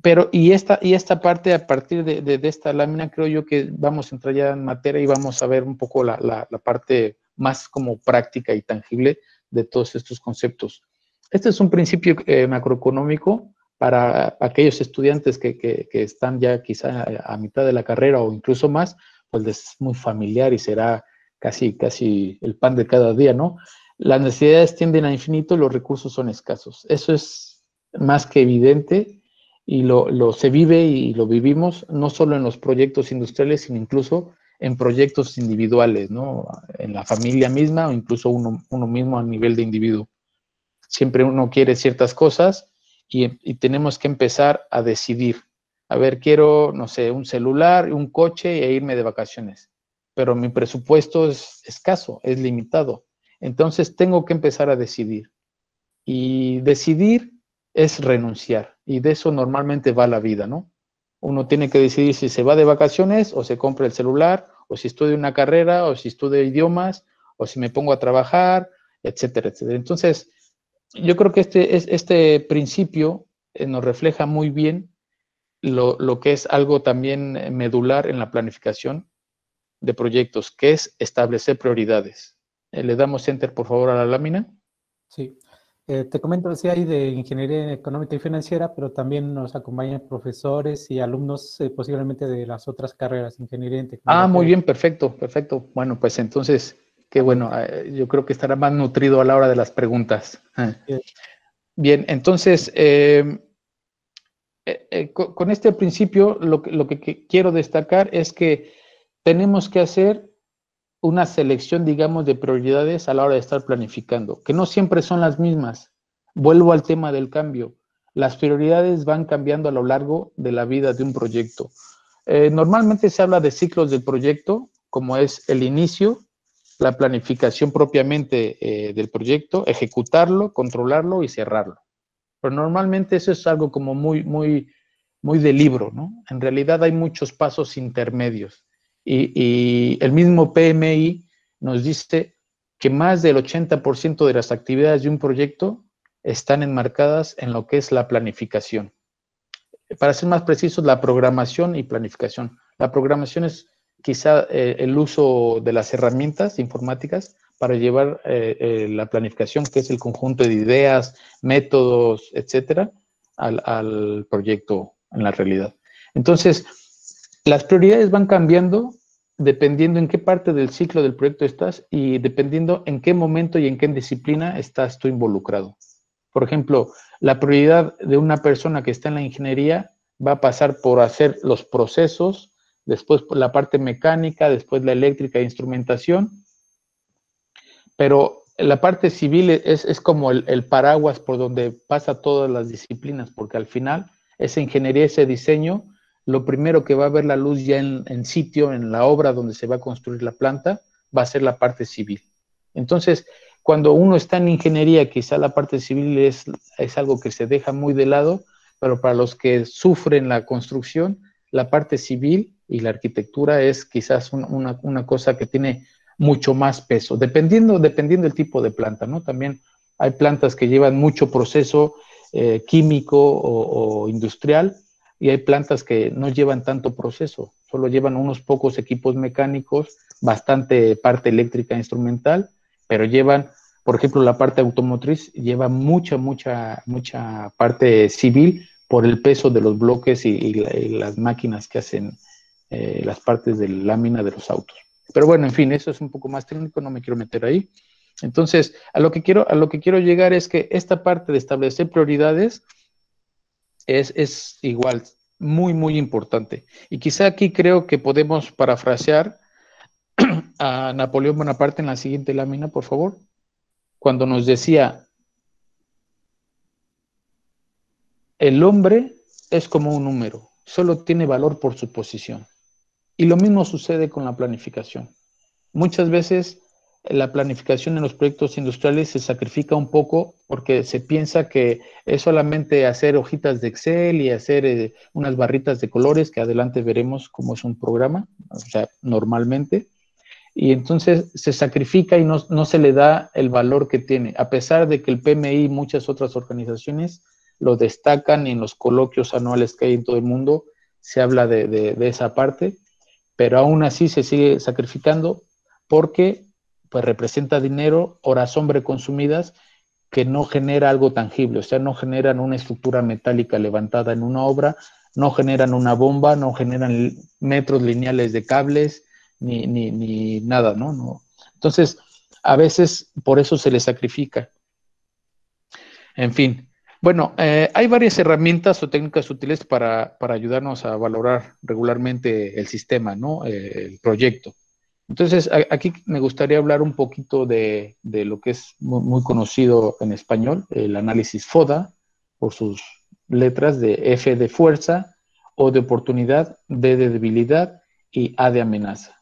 Pero, y esta parte, a partir de esta lámina, creo yo que vamos a entrar ya en materia y vamos a ver un poco la parte más como práctica y tangible de todos estos conceptos. Este es un principio macroeconómico para aquellos estudiantes que están ya quizá a mitad de la carrera o incluso más, pues les es muy familiar y será casi el pan de cada día, ¿no? Las necesidades tienden a infinito, los recursos son escasos. Eso es más que evidente y se vive y lo vivimos no solo en los proyectos industriales, sino incluso en proyectos individuales, ¿no? En la familia misma o incluso uno mismo a nivel de individuo. Siempre uno quiere ciertas cosas y tenemos que empezar a decidir. A ver, quiero, no sé, un celular, un coche e irme de vacaciones, pero mi presupuesto es escaso, es limitado. Entonces tengo que empezar a decidir. Y decidir es renunciar. Y de eso normalmente va la vida, ¿no? Uno tiene que decidir si se va de vacaciones o se compra el celular, o si estudia una carrera, o si estudia idiomas, o si me pongo a trabajar, etcétera, etcétera. Entonces, yo creo que este principio nos refleja muy bien lo que es algo también medular en la planificación de proyectos, que es establecer prioridades. Le damos enter, por favor, a la lámina. Sí. Te comento, sí hay de Ingeniería Económica y Financiera, pero también nos acompañan profesores y alumnos posiblemente de las otras carreras, Ingeniería en Tecnología. Ah, muy bien, perfecto, perfecto. Bueno, pues entonces, qué bueno, yo creo que estará más nutrido a la hora de las preguntas. Bien, entonces, con este principio, lo que quiero destacar es que tenemos que hacer una selección, digamos, de prioridades a la hora de estar planificando, que no siempre son las mismas. Vuelvo al tema del cambio. Las prioridades van cambiando a lo largo de la vida de un proyecto. Normalmente se habla de ciclos del proyecto, como es el inicio, la planificación propiamente del proyecto, ejecutarlo, controlarlo y cerrarlo. Pero normalmente eso es algo como muy de libro, ¿no? En realidad hay muchos pasos intermedios. Y el mismo PMI nos dice que más del 80% de las actividades de un proyecto están enmarcadas en lo que es la planificación. Para ser más precisos, la programación y planificación. La programación es quizá el uso de las herramientas informáticas para llevar la planificación, que es el conjunto de ideas, métodos, etcétera, al proyecto en la realidad. Entonces, las prioridades van cambiando dependiendo en qué parte del ciclo del proyecto estás y dependiendo en qué momento y en qué disciplina estás tú involucrado. Por ejemplo, la prioridad de una persona que está en la ingeniería va a pasar por hacer los procesos, después por la parte mecánica, después la eléctrica e instrumentación, pero la parte civil es como el paraguas por donde pasa todas las disciplinas, porque al final esa ingeniería, ese diseño, lo primero que va a ver la luz ya en sitio, en la obra donde se va a construir la planta, va a ser la parte civil. Entonces, cuando uno está en ingeniería, quizá la parte civil es algo que se deja muy de lado, pero para los que sufren la construcción, la parte civil y la arquitectura es quizás una cosa que tiene mucho más peso, dependiendo del tipo de planta, ¿no? También hay plantas que llevan mucho proceso químico o industrial, y hay plantas que no llevan tanto proceso, solo llevan unos pocos equipos mecánicos, bastante parte eléctrica instrumental, pero llevan, por ejemplo, la parte automotriz lleva mucha parte civil por el peso de los bloques y las máquinas que hacen las partes de la lámina de los autos. Pero bueno, en fin, eso es un poco más técnico, no me quiero meter ahí. Entonces, a lo que quiero llegar es que esta parte de establecer prioridades es igual, muy importante. Y quizá aquí creo que podemos parafrasear a Napoleón Bonaparte en la siguiente lámina, por favor, cuando nos decía, el hombre es como un número, solo tiene valor por su posición. Y lo mismo sucede con la planificación. Muchas veces la planificación en los proyectos industriales se sacrifica un poco porque se piensa que es solamente hacer hojitas de Excel y hacer unas barritas de colores, que adelante veremos cómo es un programa, o sea, normalmente. Y entonces se sacrifica y no se le da el valor que tiene, a pesar de que el PMI y muchas otras organizaciones lo destacan, y en los coloquios anuales que hay en todo el mundo se habla de esa parte, pero aún así se sigue sacrificando porque pues representa dinero, horas hombre consumidas, que no genera algo tangible, o sea, no generan una estructura metálica levantada en una obra, no generan una bomba, no generan metros lineales de cables, ni nada, ¿no? Entonces, a veces por eso se le sacrifica. En fin, bueno, hay varias herramientas o técnicas útiles para ayudarnos a valorar regularmente el sistema, ¿no? El proyecto. Entonces, aquí me gustaría hablar un poquito de lo que es muy conocido en español, el análisis FODA, por sus letras de F de fuerza, O de oportunidad, D de debilidad y A de amenaza.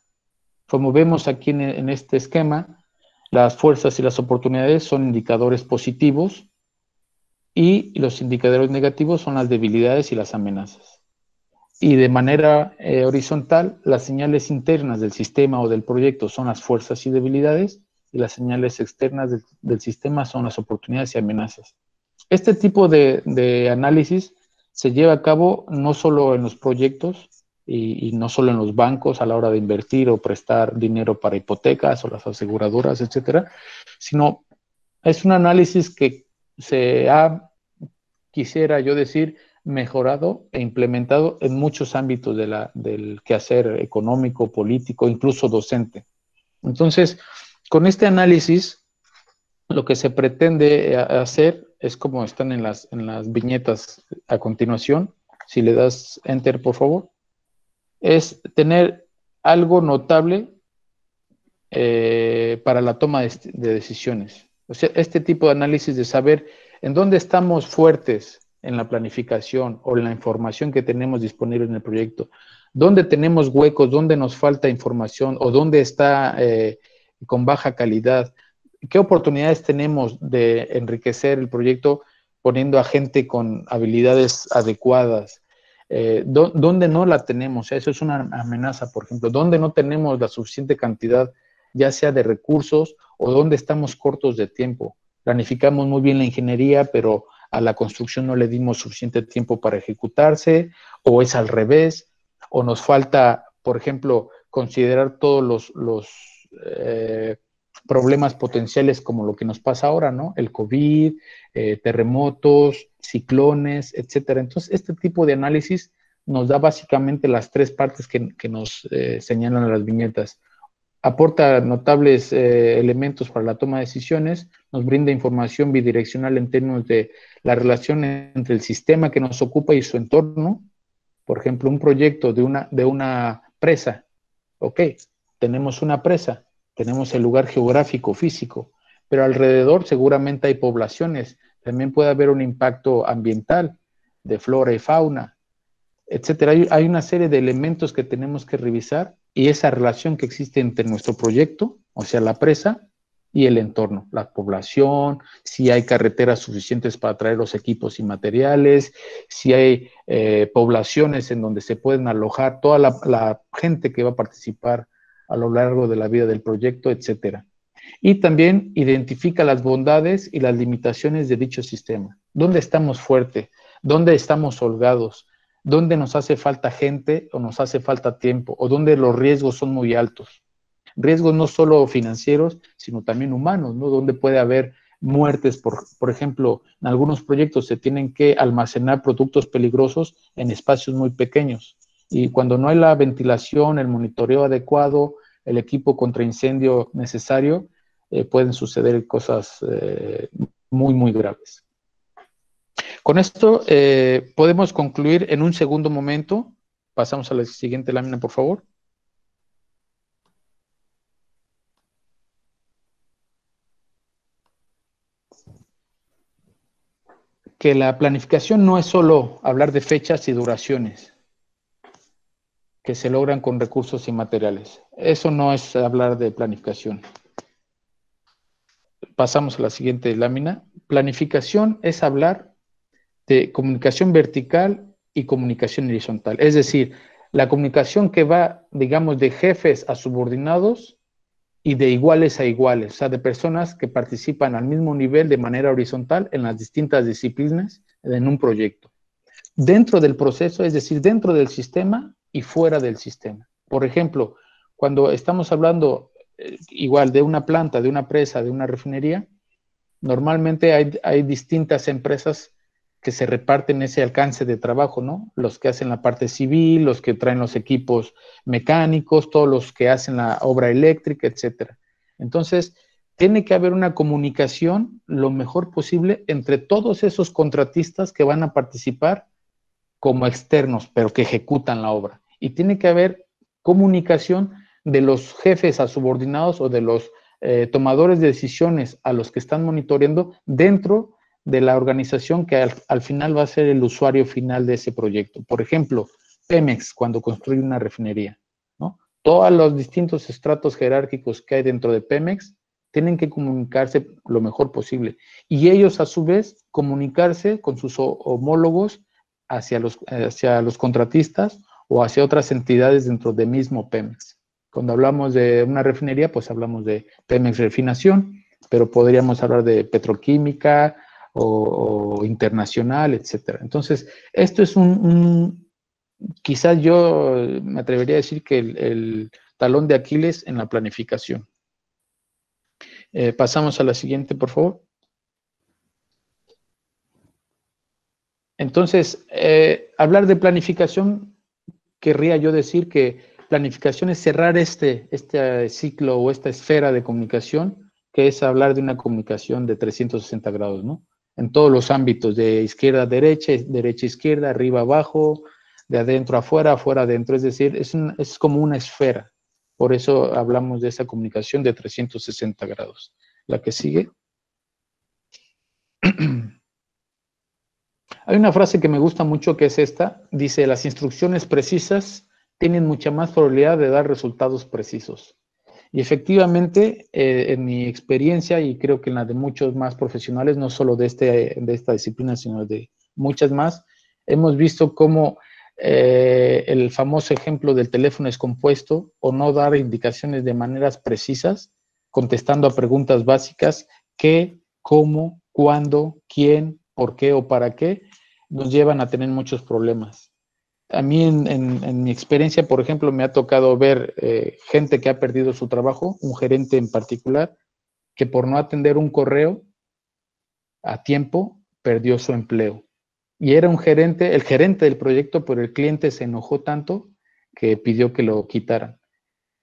Como vemos aquí en este esquema, las fuerzas y las oportunidades son indicadores positivos y los indicadores negativos son las debilidades y las amenazas. Y de manera horizontal, las señales internas del sistema o del proyecto son las fuerzas y debilidades, y las señales externas del sistema son las oportunidades y amenazas. Este tipo de análisis se lleva a cabo no solo en los proyectos y no solo en los bancos a la hora de invertir o prestar dinero para hipotecas o las aseguradoras, etcétera, sino es un análisis que se ha, quisiera yo decir, mejorado e implementado en muchos ámbitos del quehacer económico, político, incluso docente. Entonces, con este análisis, lo que se pretende hacer es como están en las viñetas a continuación. Si le das Enter, por favor, es tener algo notable para la toma de decisiones. O sea, este tipo de análisis de saber en dónde estamos fuertes en la planificación o en la información que tenemos disponible en el proyecto, dónde tenemos huecos, dónde nos falta información o dónde está con baja calidad, qué oportunidades tenemos de enriquecer el proyecto poniendo a gente con habilidades adecuadas, dónde no la tenemos, eso es una amenaza, por ejemplo, dónde no tenemos la suficiente cantidad, ya sea de recursos o dónde estamos cortos de tiempo. Planificamos muy bien la ingeniería, pero a la construcción no le dimos suficiente tiempo para ejecutarse, o es al revés, o nos falta, por ejemplo, considerar todos los problemas potenciales como lo que nos pasa ahora, ¿no? El COVID, terremotos, ciclones, etcétera. Entonces, este tipo de análisis nos da básicamente las tres partes que nos señalan las viñetas. Aporta notables elementos para la toma de decisiones, nos brinda información bidireccional en términos de la relación entre el sistema que nos ocupa y su entorno. Por ejemplo, un proyecto de una presa. Ok, tenemos una presa, tenemos el lugar geográfico, físico, pero alrededor seguramente hay poblaciones. También puede haber un impacto ambiental de flora y fauna. etcétera. Hay una serie de elementos que tenemos que revisar y esa relación que existe entre nuestro proyecto, o sea, la presa, y el entorno, la población, si hay carreteras suficientes para traer los equipos y materiales, si hay poblaciones en donde se pueden alojar toda la gente que va a participar a lo largo de la vida del proyecto, etcétera. Y también identifica las bondades y las limitaciones de dicho sistema. ¿Dónde estamos fuertes? ¿Dónde estamos holgados? ¿Dónde nos hace falta gente o nos hace falta tiempo? ¿O dónde los riesgos son muy altos? Riesgos no solo financieros, sino también humanos, ¿no? Donde puede haber muertes, por ejemplo, en algunos proyectos se tienen que almacenar productos peligrosos en espacios muy pequeños. Y cuando no hay la ventilación, el monitoreo adecuado, el equipo contra incendio necesario, pueden suceder cosas muy, muy graves. Con esto podemos concluir en un segundo momento. Pasamos a la siguiente lámina, por favor. Que la planificación no es solo hablar de fechas y duraciones que se logran con recursos y materiales. Eso no es hablar de planificación. Pasamos a la siguiente lámina. Planificación es hablar de comunicación vertical y comunicación horizontal. Es decir, la comunicación que va, digamos, de jefes a subordinados y de iguales a iguales, o sea, de personas que participan al mismo nivel de manera horizontal en las distintas disciplinas en un proyecto. Dentro del proceso, es decir, dentro del sistema y fuera del sistema. Por ejemplo, cuando estamos hablando igual de una planta, de una presa, de una refinería, normalmente hay distintas empresas que se reparten ese alcance de trabajo, ¿no? Los que hacen la parte civil, los que traen los equipos mecánicos, todos los que hacen la obra eléctrica, etcétera. Entonces, tiene que haber una comunicación lo mejor posible entre todos esos contratistas que van a participar como externos, pero que ejecutan la obra. Y tiene que haber comunicación de los jefes a subordinados o de los tomadores de decisiones a los que están monitoreando dentro de la organización que al final va a ser el usuario final de ese proyecto. Por ejemplo, Pemex, cuando construye una refinería, ¿no? Todos los distintos estratos jerárquicos que hay dentro de Pemex tienen que comunicarse lo mejor posible. Y ellos, a su vez, comunicarse con sus homólogos hacia los contratistas o hacia otras entidades dentro de mismo Pemex. Cuando hablamos de una refinería, pues hablamos de Pemex Refinación, pero podríamos hablar de petroquímica o internacional, etcétera. Entonces, esto es quizás yo me atrevería a decir que el talón de Aquiles en la planificación. Pasamos a la siguiente, por favor. Entonces, hablar de planificación, querría yo decir que planificación es cerrar este ciclo o esta esfera de comunicación, que es hablar de una comunicación de 360 grados, ¿no? En todos los ámbitos, de izquierda a derecha, derecha a izquierda, arriba a abajo, de adentro a afuera, afuera a adentro, es decir, es como una esfera. Por eso hablamos de esa comunicación de 360 grados. La que sigue. Hay una frase que me gusta mucho que es esta, dice, las instrucciones precisas tienen mucha más probabilidad de dar resultados precisos. Y efectivamente, en mi experiencia, y creo que en la de muchos más profesionales, no solo de esta disciplina, sino de muchas más, hemos visto cómo el famoso ejemplo del teléfono descompuesto o no dar indicaciones de maneras precisas, contestando a preguntas básicas, qué, cómo, cuándo, quién, por qué o para qué, nos llevan a tener muchos problemas. A mí en mi experiencia, por ejemplo, me ha tocado ver gente que ha perdido su trabajo, un gerente en particular, que por no atender un correo a tiempo, perdió su empleo. Y era el gerente del proyecto, pero el cliente se enojó tanto que pidió que lo quitaran.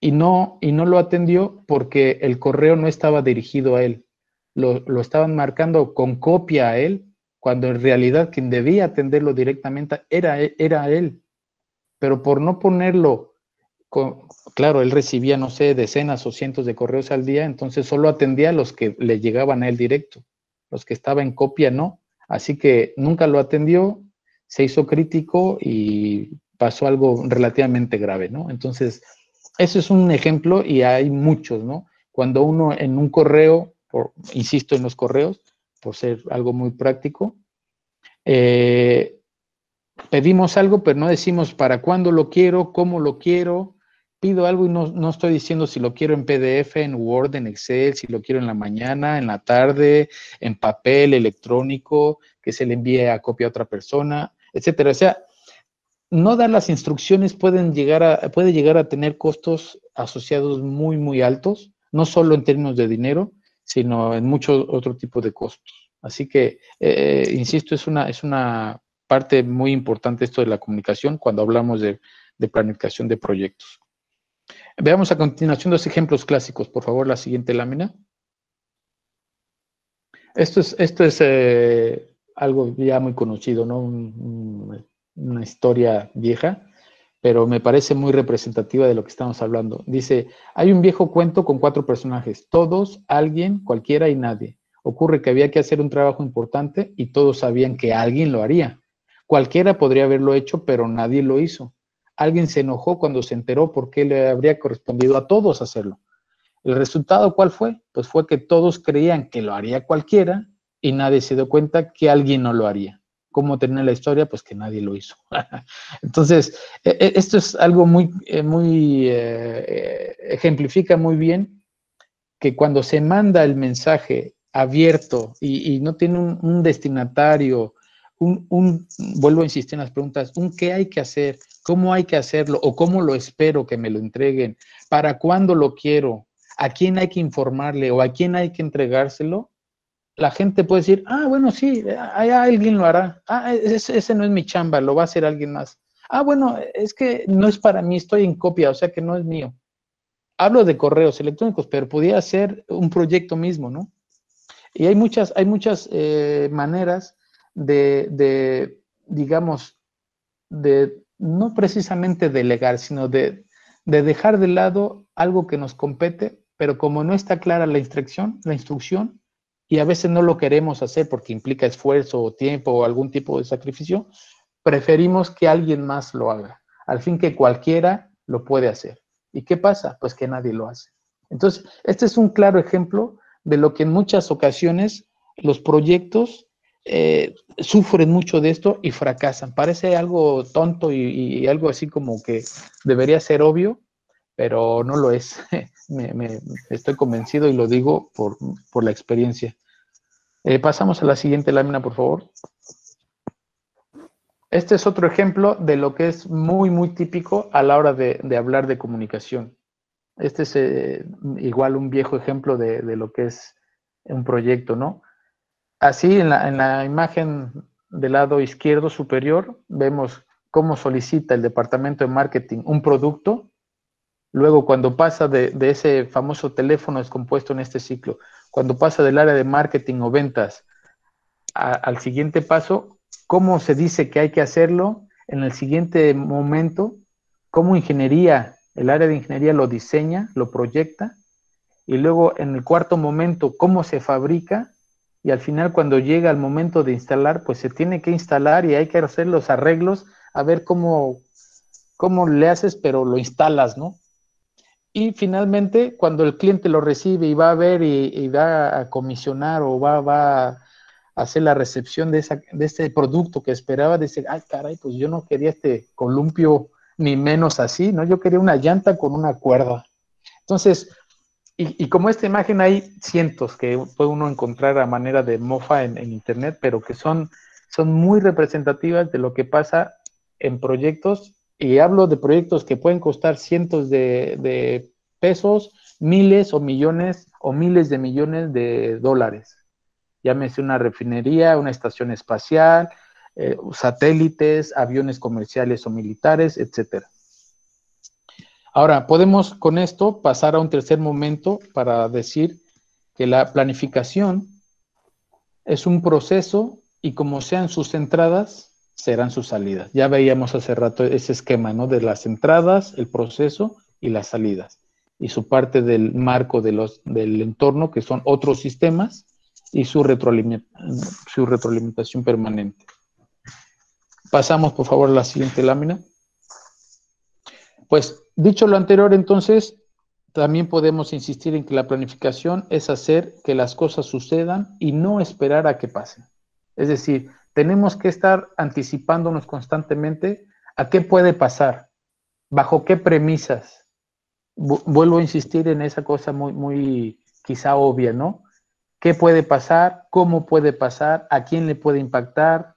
Y no lo atendió porque el correo no estaba dirigido a él. Lo estaban marcando con copia a él, cuando en realidad quien debía atenderlo directamente era él. Pero por no ponerlo, claro, él recibía, no sé, decenas o cientos de correos al día, entonces solo atendía a los que le llegaban a él directo. Los que estaba en copia no. Así que nunca lo atendió, se hizo crítico y pasó algo relativamente grave, ¿no? Entonces, eso es un ejemplo y hay muchos, ¿no? Cuando uno en un correo, insisto en los correos, por ser algo muy práctico, pedimos algo, pero no decimos para cuándo lo quiero, cómo lo quiero. Pido algo y no estoy diciendo si lo quiero en PDF, en Word, en Excel, si lo quiero en la mañana, en la tarde, en papel, electrónico, que se le envíe a copia a otra persona, etcétera. O sea, no dar las instrucciones puede llegar a tener costos asociados muy, muy altos, no solo en términos de dinero, sino en muchos otro tipo de costos. Así que, insisto, es una parte muy importante esto de la comunicación cuando hablamos de planificación de proyectos. Veamos a continuación dos ejemplos clásicos. Por favor, la siguiente lámina. Esto es algo ya muy conocido, ¿no? Una historia vieja, pero me parece muy representativa de lo que estamos hablando. Dice, hay un viejo cuento con 4 personajes, todos, alguien, cualquiera y nadie. Ocurre que había que hacer un trabajo importante y todos sabían que alguien lo haría. Cualquiera podría haberlo hecho, pero nadie lo hizo. Alguien se enojó cuando se enteró porque le habría correspondido a todos hacerlo. ¿El resultado cuál fue? Pues fue que todos creían que lo haría cualquiera y nadie se dio cuenta que alguien no lo haría. ¿Cómo termina la historia? Pues que nadie lo hizo. Entonces, esto es algo ejemplifica muy bien que cuando se manda el mensaje abierto y no tiene un destinatario, vuelvo a insistir en las preguntas, qué hay que hacer, cómo hay que hacerlo o cómo lo espero que me lo entreguen, para cuándo lo quiero, a quién hay que informarle o a quién hay que entregárselo, la gente puede decir, bueno, sí, alguien lo hará. Ese no es mi chamba, lo va a hacer alguien más. Bueno, es que no es para mí, estoy en copia, o sea que no es mío. Hablo de correos electrónicos, pero podría ser un proyecto mismo, ¿no? Y hay muchas maneras digamos, de no precisamente delegar, sino de dejar de lado algo que nos compete, pero como no está clara la instrucción, y a veces no lo queremos hacer porque implica esfuerzo o tiempo o algún tipo de sacrificio, preferimos que alguien más lo haga, al fin que cualquiera lo puede hacer. ¿Y qué pasa? Pues que nadie lo hace. Entonces, este es un claro ejemplo de lo que en muchas ocasiones los proyectos sufren mucho de esto y fracasan. Parece algo tonto y algo así como que debería ser obvio, pero no lo es. Estoy convencido y lo digo por la experiencia. Pasamos a la siguiente lámina, por favor. Este es otro ejemplo de lo que es muy, muy típico a la hora de hablar de comunicación. Este es igual un viejo ejemplo de lo que es un proyecto, ¿no? Así, en la imagen del lado izquierdo superior, vemos cómo solicita el departamento de marketing un producto. Luego, cuando pasa de ese famoso teléfono descompuesto en este ciclo, cuando pasa del área de marketing o ventas al siguiente paso, cómo se dice que hay que hacerlo en el siguiente momento, cómo el área de ingeniería lo diseña, lo proyecta, y luego en el cuarto momento, cómo se fabrica, y al final cuando llega el momento de instalar, pues se tiene que instalar y hay que hacer los arreglos, a ver cómo le haces, pero lo instalas, ¿no? Y finalmente, cuando el cliente lo recibe y va a ver y va a comisionar o va a hacer la recepción de este producto que esperaba, dice, ay, caray, pues yo no quería este columpio ni menos así, ¿no? Yo quería una llanta con una cuerda. Entonces, y como esta imagen hay cientos que puede uno encontrar a manera de mofa en internet, pero que son muy representativas de lo que pasa en proyectos, y hablo de proyectos que pueden costar cientos de pesos, miles o millones o miles de millones de dólares. Llámese una refinería, una estación espacial, satélites, aviones comerciales o militares, etcétera. Ahora, podemos con esto pasar a un tercer momento para decir que la planificación es un proceso y como sean sus entradas, serán sus salidas. Ya veíamos hace rato ese esquema, ¿no? De las entradas, el proceso y las salidas. Y su parte del marco del entorno, que son otros sistemas, y su retroalimentación permanente. Pasamos, por favor, a la siguiente lámina. Pues, dicho lo anterior, entonces, también podemos insistir en que la planificación es hacer que las cosas sucedan y no esperar a que pasen. Es decir, tenemos que estar anticipándonos constantemente a qué puede pasar, bajo qué premisas. Vuelvo a insistir en esa cosa muy quizá obvia, ¿no? ¿Qué puede pasar? ¿Cómo puede pasar? ¿A quién le puede impactar?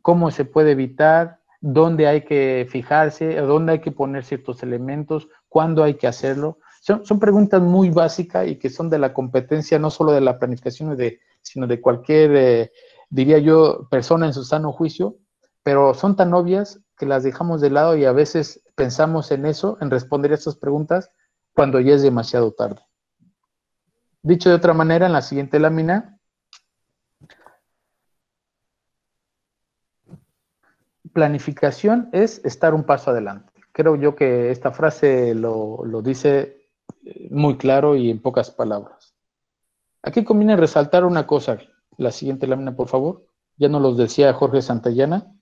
¿Cómo se puede evitar? ¿Dónde hay que fijarse? ¿Dónde hay que poner ciertos elementos? ¿Cuándo hay que hacerlo? Son preguntas muy básicas y que son de la competencia no solo de la planificación, sino de cualquier, diría yo, persona en su sano juicio, pero son tan obvias que las dejamos de lado y a veces pensamos en eso, en responder estas preguntas, cuando ya es demasiado tarde. Dicho de otra manera, en la siguiente lámina, planificación es estar un paso adelante. Creo yo que esta frase lo dice muy claro y en pocas palabras. Aquí conviene resaltar una cosa. La siguiente lámina, por favor. Ya nos lo decía Jorge Santayana.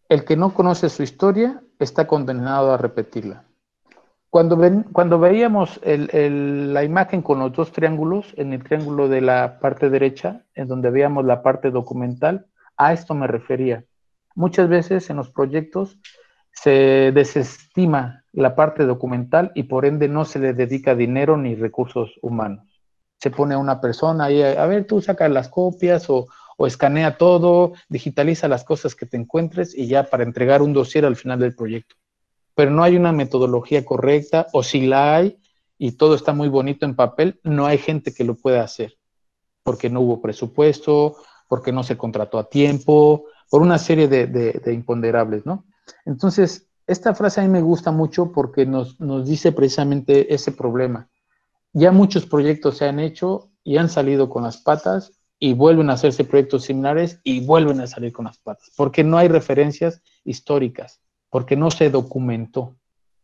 El que no conoce su historia está condenado a repetirla. Cuando veíamos la imagen con los dos triángulos, en el triángulo de la parte derecha, en donde veíamos la parte documental, a esto me refería. Muchas veces en los proyectos se desestima la parte documental y por ende no se le dedica dinero ni recursos humanos. Se pone a una persona y a ver, tú saca las copias o escanea todo, digitaliza las cosas que te encuentres y ya para entregar un dossier al final del proyecto. Pero no hay una metodología correcta, o si la hay y todo está muy bonito en papel, no hay gente que lo pueda hacer, porque no hubo presupuesto, porque no se contrató a tiempo, por una serie de imponderables, ¿no? Entonces, esta frase a mí me gusta mucho porque nos dice precisamente ese problema. Ya muchos proyectos se han hecho y han salido con las patas y vuelven a hacerse proyectos similares y vuelven a salir con las patas, porque no hay referencias históricas, porque no se documentó.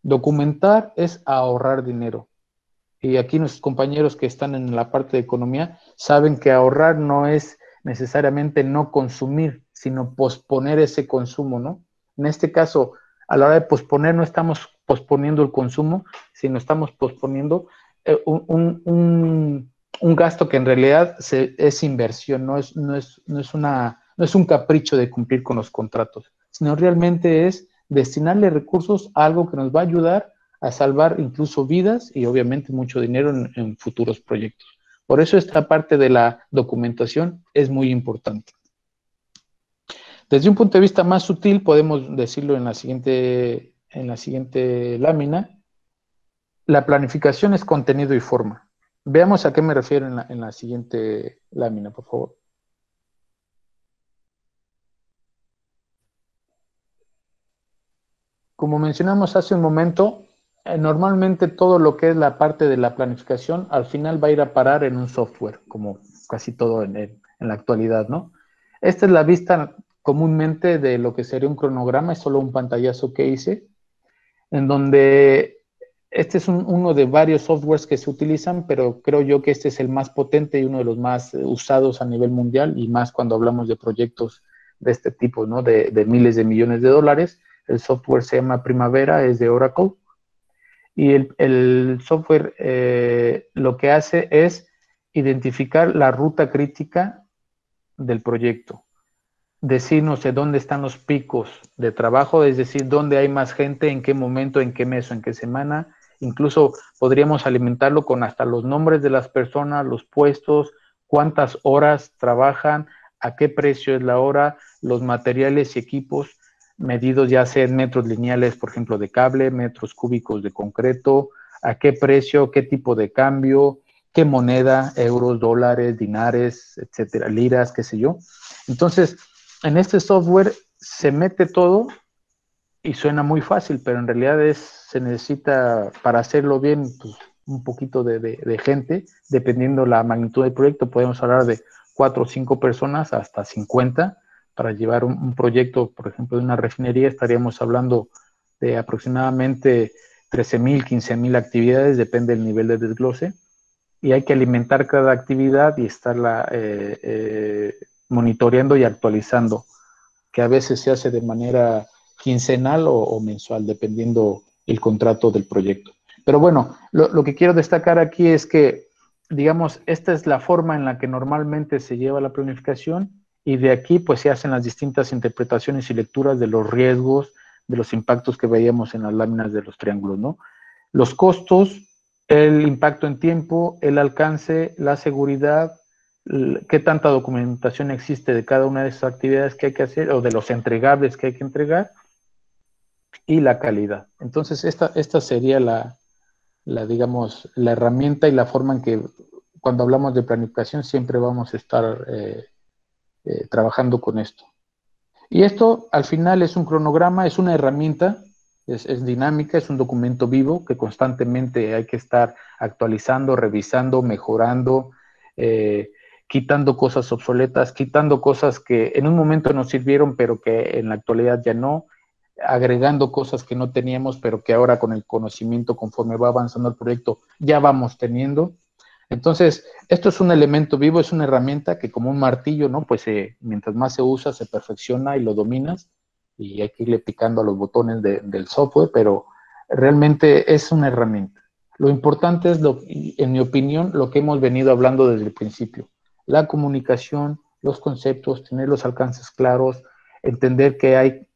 Documentar es ahorrar dinero. Y aquí nuestros compañeros que están en la parte de economía saben que ahorrar no es necesariamente no consumir, sino posponer ese consumo, ¿no? En este caso, a la hora de posponer, no estamos posponiendo el consumo, sino estamos posponiendo un gasto que en realidad es inversión, no es un capricho de cumplir con los contratos, sino realmente es destinarle recursos a algo que nos va a ayudar a salvar incluso vidas y obviamente mucho dinero en futuros proyectos. Por eso esta parte de la documentación es muy importante. Desde un punto de vista más sutil, podemos decirlo en la siguiente lámina, la planificación es contenido y forma. Veamos a qué me refiero en la siguiente lámina, por favor. Como mencionamos hace un momento, normalmente todo lo que es la parte de la planificación al final va a ir a parar en un software, como casi todo en la actualidad, ¿no? Esta es la vista comúnmente de lo que sería un cronograma, es solo un pantallazo que hice, en donde este es uno de varios softwares que se utilizan, pero creo yo que este es el más potente y uno de los más usados a nivel mundial, y más cuando hablamos de proyectos de este tipo, ¿no? De miles de millones de dólares. El software se llama Primavera, es de Oracle, y el software lo que hace es identificar la ruta crítica del proyecto, decirnos de dónde están los picos de trabajo, es decir, dónde hay más gente, en qué momento, en qué mes o en qué semana. Incluso podríamos alimentarlo con hasta los nombres de las personas, los puestos, cuántas horas trabajan, a qué precio es la hora, los materiales y equipos medidos ya sea en metros lineales, por ejemplo, de cable, metros cúbicos de concreto, a qué precio, qué tipo de cambio, qué moneda, euros, dólares, dinares, etcétera, liras, qué sé yo. Entonces, en este software se mete todo y suena muy fácil, pero en realidad se necesita, para hacerlo bien, pues, un poquito de gente, dependiendo la magnitud del proyecto, podemos hablar de 4 o 5 personas hasta 50, para llevar un proyecto, por ejemplo, de una refinería, estaríamos hablando de aproximadamente 13,000, 15,000 actividades, depende del nivel de desglose, y hay que alimentar cada actividad y estarla monitoreando y actualizando, que a veces se hace de manera quincenal o mensual, dependiendo el contrato del proyecto. Pero bueno, lo que quiero destacar aquí es que, digamos, esta es la forma en la que normalmente se lleva la planificación, y de aquí pues se hacen las distintas interpretaciones y lecturas de los riesgos, de los impactos que veíamos en las láminas de los triángulos, ¿no? Los costos, el impacto en tiempo, el alcance, la seguridad, qué tanta documentación existe de cada una de esas actividades que hay que hacer o de los entregables que hay que entregar, y la calidad. Entonces, esta sería digamos, la herramienta y la forma en que cuando hablamos de planificación siempre vamos a estar trabajando con esto. Y esto al final es un cronograma, es una herramienta, es dinámica, es un documento vivo que constantemente hay que estar actualizando, revisando, mejorando, quitando cosas obsoletas, quitando cosas que en un momento nos sirvieron pero que en la actualidad ya no, agregando cosas que no teníamos pero que ahora con el conocimiento, conforme va avanzando el proyecto, ya vamos teniendo. Entonces, esto es un elemento vivo, es una herramienta que, como un martillo, ¿no? Pues mientras más se usa, se perfecciona y lo dominas, y hay que irle picando a los botones del software, pero realmente es una herramienta. Lo importante es, en mi opinión, lo que hemos venido hablando desde el principio: la comunicación, los conceptos, tener los alcances claros, entender que hay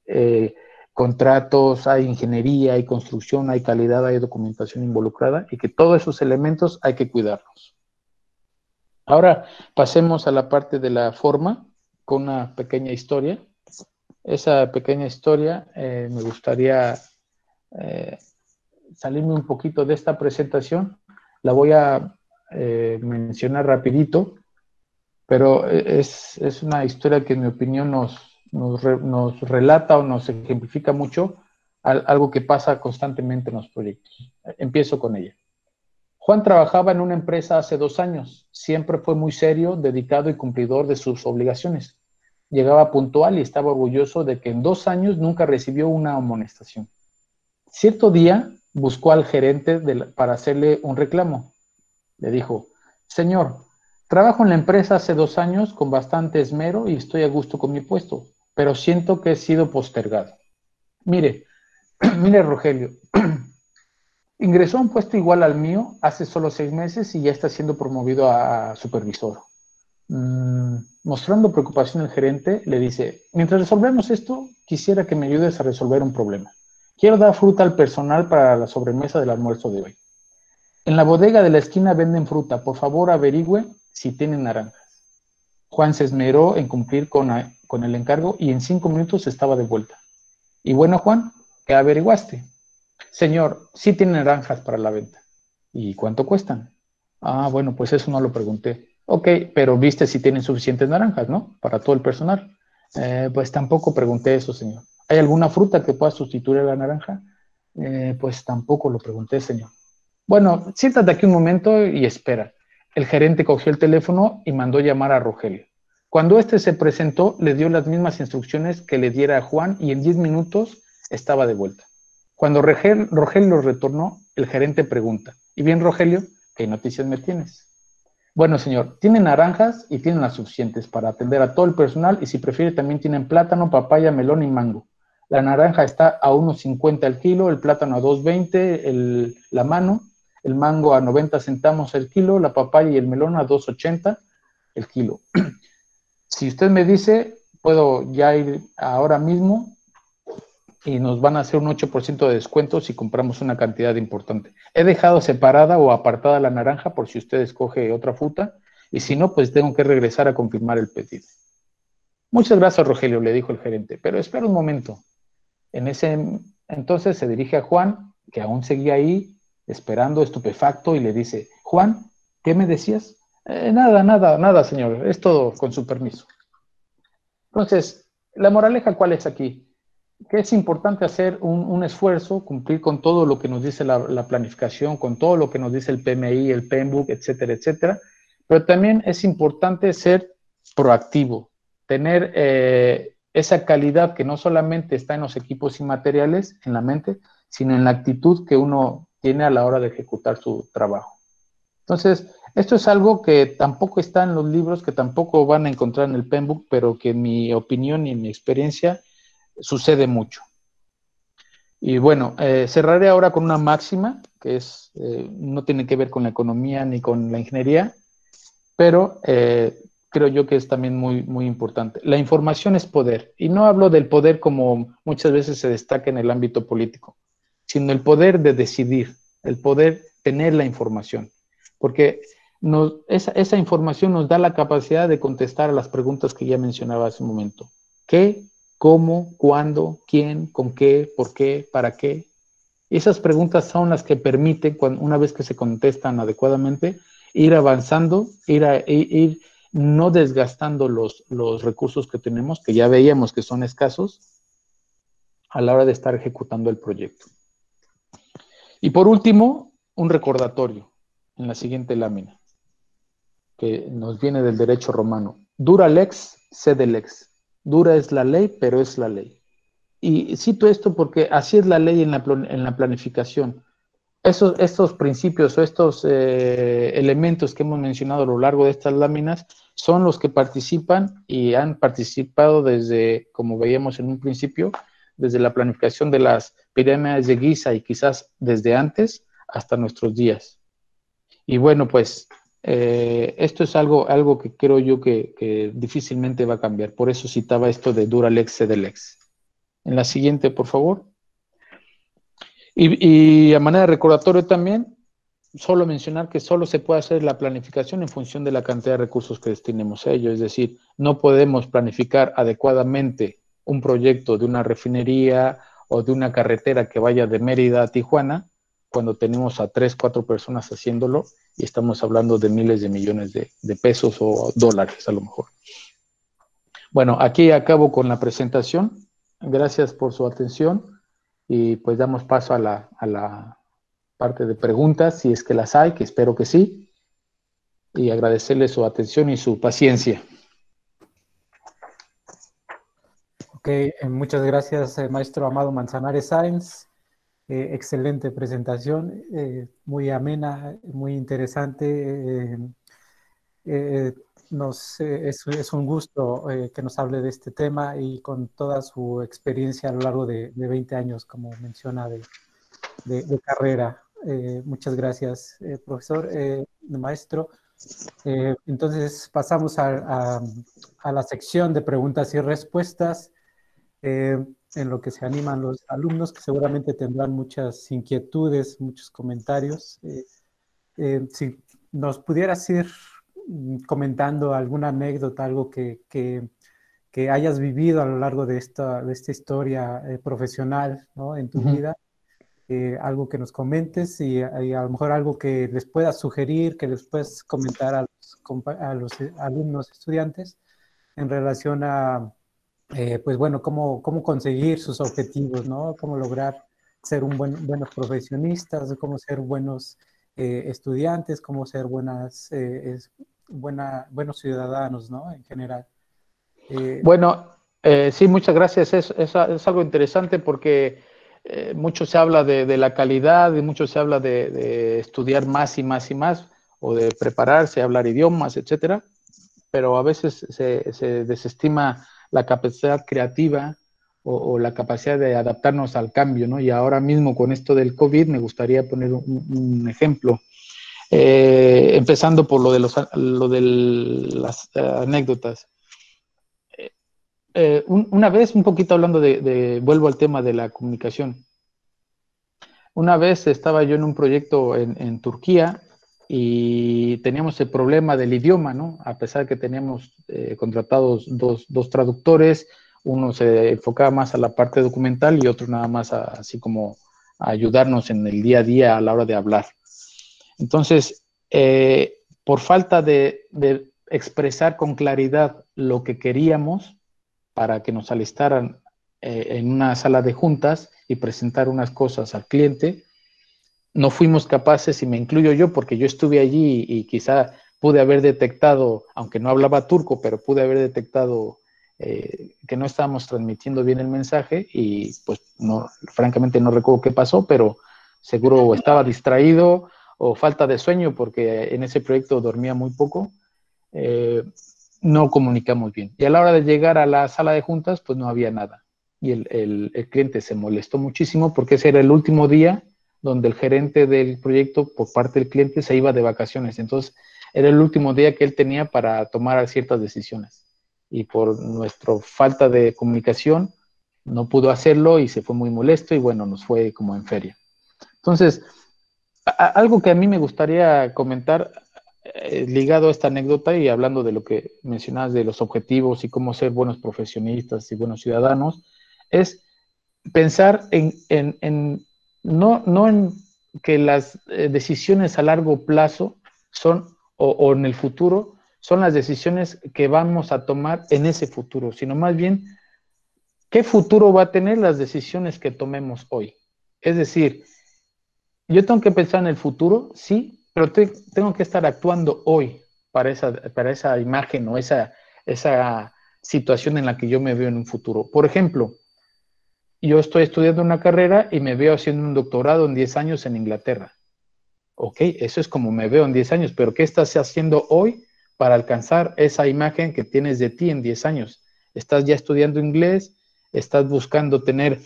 contratos, hay ingeniería, hay construcción, hay calidad, hay documentación involucrada, y que todos esos elementos hay que cuidarlos. Ahora pasemos a la parte de la forma, con una pequeña historia. Esa pequeña historia me gustaría salirme un poquito de esta presentación. La voy a mencionar rapidito, pero es una historia que en mi opinión nos relata o nos ejemplifica mucho algo que pasa constantemente en los proyectos. Empiezo con ella. Juan trabajaba en una empresa hace 2 años. Siempre fue muy serio, dedicado y cumplidor de sus obligaciones. Llegaba puntual y estaba orgulloso de que en 2 años nunca recibió una amonestación. Cierto día buscó al gerente para hacerle un reclamo. Le dijo: señor, trabajo en la empresa hace 2 años con bastante esmero y estoy a gusto con mi puesto, pero siento que he sido postergado. Mire, mire Rogelio, ingresó a un puesto igual al mío hace solo 6 meses y ya está siendo promovido a supervisor. Mostrando preocupación, el gerente le dice: mientras resolvemos esto, quisiera que me ayudes a resolver un problema. Quiero dar fruta al personal para la sobremesa del almuerzo de hoy. En la bodega de la esquina venden fruta. Por favor, averigüe si tienen naranjas. Juan se esmeró en cumplir con el encargo y en 5 minutos estaba de vuelta. Y bueno, Juan, ¿qué averiguaste? Señor, sí tienen naranjas para la venta. ¿Y cuánto cuestan? Ah, bueno, pues eso no lo pregunté. Ok, pero viste si tienen suficientes naranjas, ¿no? Para todo el personal. Pues tampoco pregunté eso, señor. ¿Hay alguna fruta que pueda sustituir a la naranja? Pues tampoco lo pregunté, señor. Bueno, siéntate aquí un momento y espera. El gerente cogió el teléfono y mandó llamar a Rogelio. Cuando éste se presentó, le dio las mismas instrucciones que le diera a Juan y en 10 minutos estaba de vuelta. Cuando Rogelio retornó, el gerente pregunta: ¿y bien, Rogelio, qué noticias me tienes? Bueno, señor, tienen naranjas y tienen las suficientes para atender a todo el personal, y si prefiere también tienen plátano, papaya, melón y mango. La naranja está a 1.50 el kilo, el plátano a 2.20 la mano, el mango a 90 centavos el kilo, la papaya y el melón a 2.80 el kilo. Si usted me dice, puedo ya ir ahora mismo y nos van a hacer un 8% de descuento si compramos una cantidad importante. He dejado separada o apartada la naranja por si usted escoge otra fruta, y si no, pues tengo que regresar a confirmar el pedido. Muchas gracias, Rogelio, le dijo el gerente, pero espera un momento. En ese entonces se dirige a Juan, que aún seguía ahí, esperando estupefacto, y le dice: Juan, ¿qué me decías? Nada, señor, es todo con su permiso. Entonces, la moraleja, ¿cuál es aquí? Que es importante hacer un esfuerzo, cumplir con todo lo que nos dice la planificación, con todo lo que nos dice el PMI, el PMBOK, etcétera, etcétera, pero también es importante ser proactivo, tener esa calidad que no solamente está en los equipos inmateriales, en la mente, sino en la actitud que uno tiene a la hora de ejecutar su trabajo. Entonces, esto es algo que tampoco está en los libros, que tampoco van a encontrar en el Penbook, pero que en mi opinión y en mi experiencia sucede mucho. Y bueno, cerraré ahora con una máxima, que es, no tiene que ver con la economía ni con la ingeniería, pero creo yo que es también muy, muy importante. La información es poder, y no hablo del poder como muchas veces se destaca en el ámbito político, sino el poder de decidir, el poder tener la información, porque esa información nos da la capacidad de contestar a las preguntas que ya mencionaba hace un momento. ¿Qué? ¿Cómo? ¿Cuándo? ¿Quién? ¿Con qué? ¿Por qué? ¿Para qué? Y esas preguntas son las que permiten, una vez que se contestan adecuadamente, ir avanzando, ir no desgastando los recursos que tenemos, que ya veíamos que son escasos, a la hora de estar ejecutando el proyecto. Y por último, un recordatorio en la siguiente lámina, que nos viene del derecho romano. Dura lex, sed lex. Dura es la ley, pero es la ley. Y cito esto porque así es la ley en la planificación. Estos principios o estos elementos que hemos mencionado a lo largo de estas láminas son los que participan y han participado desde, como veíamos en un principio, desde la planificación de las pirámides de Giza y quizás desde antes hasta nuestros días. Y bueno, pues esto es algo que creo yo que difícilmente va a cambiar. Por eso citaba esto de dura lex sed lex. En la siguiente, por favor. Y a manera de recordatorio también, solo mencionar que solo se puede hacer la planificación en función de la cantidad de recursos que destinemos a ello. Es decir, no podemos planificar adecuadamente un proyecto de una refinería o de una carretera que vaya de Mérida a Tijuana cuando tenemos a 3, 4 personas haciéndolo y estamos hablando de miles de millones de pesos o dólares a lo mejor. Bueno, aquí acabo con la presentación. Gracias por su atención y pues damos paso a la parte de preguntas, si es que las hay, que espero que sí, y agradecerle su atención y su paciencia. Ok, muchas gracias, maestro Amado Manzanares Sáenz. Excelente presentación, muy amena, muy interesante. Eh, es un gusto que nos hable de este tema y con toda su experiencia a lo largo de 20 años, como menciona, de carrera. Muchas gracias, profesor, maestro. Entonces pasamos a la sección de preguntas y respuestas, en lo que se animan los alumnos, que seguramente tendrán muchas inquietudes, muchos comentarios. Si nos pudieras ir comentando alguna anécdota, algo que hayas vivido a lo largo de esta historia profesional, ¿no? En tu vida, algo que nos comentes y a lo mejor algo que les puedas sugerir, que les puedas comentar a los alumnos, estudiantes, en relación a, pues bueno, cómo conseguir sus objetivos, ¿no? Cómo lograr ser buenos profesionistas, cómo ser buenos estudiantes, cómo ser buenos ciudadanos, ¿no? En general. Bueno, sí, muchas gracias. Es algo interesante porque mucho se habla de la calidad y mucho se habla de estudiar más y más y más, o de prepararse, hablar idiomas, etcétera, pero a veces se desestima la capacidad creativa o la capacidad de adaptarnos al cambio, ¿no? Y ahora mismo con esto del COVID me gustaría poner un ejemplo, empezando por lo de las anécdotas. Una vez, un poquito hablando vuelvo al tema de la comunicación. Una vez estaba yo en un proyecto en Turquía y teníamos el problema del idioma, ¿no? A pesar de que teníamos contratados dos traductores, uno se enfocaba más a la parte documental y otro nada más así como a ayudarnos en el día a día a la hora de hablar. Entonces, por falta de expresar con claridad lo que queríamos, para que nos alistaran en una sala de juntas y presentar unas cosas al cliente, no fuimos capaces, y me incluyo yo porque yo estuve allí y quizá pude haber detectado, aunque no hablaba turco, pero pude haber detectado que no estábamos transmitiendo bien el mensaje y pues no, francamente no recuerdo qué pasó, pero seguro estaba distraído o falta de sueño, porque en ese proyecto dormía muy poco, no comunicamos bien. Y a la hora de llegar a la sala de juntas, pues no había nada. Y el cliente se molestó muchísimo porque ese era el último día donde el gerente del proyecto, por parte del cliente, se iba de vacaciones. Entonces, era el último día que él tenía para tomar ciertas decisiones. Y por nuestra falta de comunicación, no pudo hacerlo y se fue muy molesto y bueno, nos fue como en feria. Entonces, algo que a mí me gustaría comentar ligado a esta anécdota y hablando de lo que mencionabas de los objetivos y cómo ser buenos profesionistas y buenos ciudadanos, es pensar no en que las decisiones a largo plazo son, o en el futuro, son las decisiones que vamos a tomar en ese futuro, sino más bien, ¿qué futuro va a tener las decisiones que tomemos hoy? Es decir, yo tengo que pensar en el futuro, sí, pero tengo que estar actuando hoy para esa imagen o esa situación en la que yo me veo en un futuro. Por ejemplo, yo estoy estudiando una carrera y me veo haciendo un doctorado en 10 años en Inglaterra. Ok, eso es como me veo en 10 años, pero ¿qué estás haciendo hoy para alcanzar esa imagen que tienes de ti en 10 años? ¿Estás ya estudiando inglés? ¿Estás buscando tener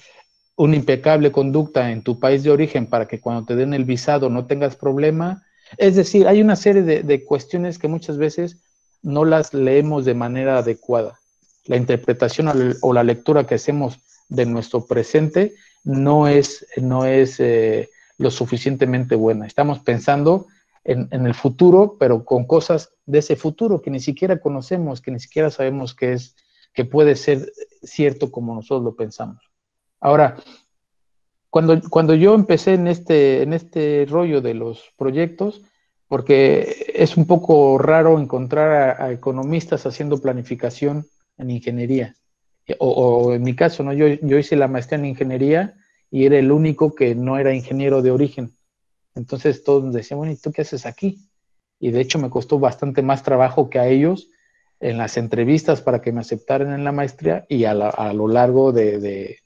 una impecable conducta en tu país de origen para que cuando te den el visado no tengas problema? Es decir, hay una serie de cuestiones que muchas veces no las leemos de manera adecuada. La interpretación o la lectura que hacemos de nuestro presente no es lo suficientemente buena. Estamos pensando en el futuro, pero con cosas de ese futuro que ni siquiera conocemos, que ni siquiera sabemos que puede ser cierto como nosotros lo pensamos. Ahora, cuando yo empecé en este rollo de los proyectos, porque es un poco raro encontrar a economistas haciendo planificación en ingeniería, o en mi caso, ¿no? Yo hice la maestría en ingeniería y era el único que no era ingeniero de origen. Entonces todos nos decían, bueno, ¿y tú qué haces aquí? Y de hecho me costó bastante más trabajo que a ellos en las entrevistas para que me aceptaran en la maestría y a lo largo de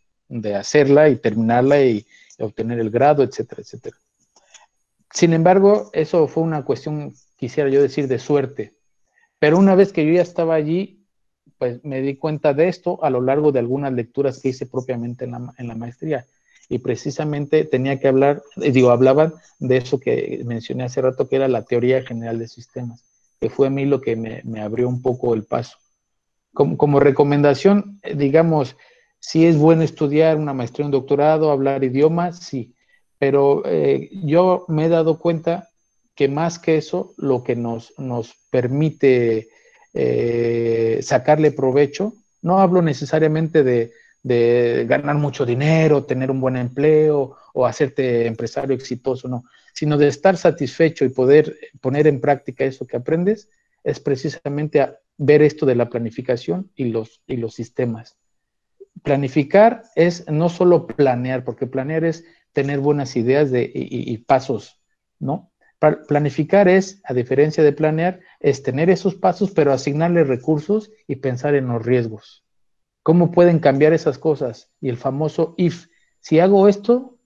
hacerla y terminarla y obtener el grado, etcétera, etcétera. Sin embargo, eso fue una cuestión, quisiera yo decir, de suerte. Pero una vez que yo ya estaba allí, pues me di cuenta de esto a lo largo de algunas lecturas que hice propiamente en la maestría. Y precisamente tenía que hablaban de eso que mencioné hace rato, que era la teoría general de sistemas, que fue a mí lo que me abrió un poco el paso. Como recomendación, digamos, sí es bueno estudiar una maestría, un doctorado, hablar idiomas, sí, pero yo me he dado cuenta que más que eso, lo que nos permite sacarle provecho, no hablo necesariamente de ganar mucho dinero, tener un buen empleo o hacerte empresario exitoso, no, sino de estar satisfecho y poder poner en práctica eso que aprendes, es precisamente ver esto de la planificación y los sistemas. Planificar es no solo planear, porque planear es tener buenas ideas y pasos, ¿no? Planificar es, a diferencia de planear, es tener esos pasos, pero asignarle recursos y pensar en los riesgos. ¿Cómo pueden cambiar esas cosas? Y el famoso if. Si hago esto,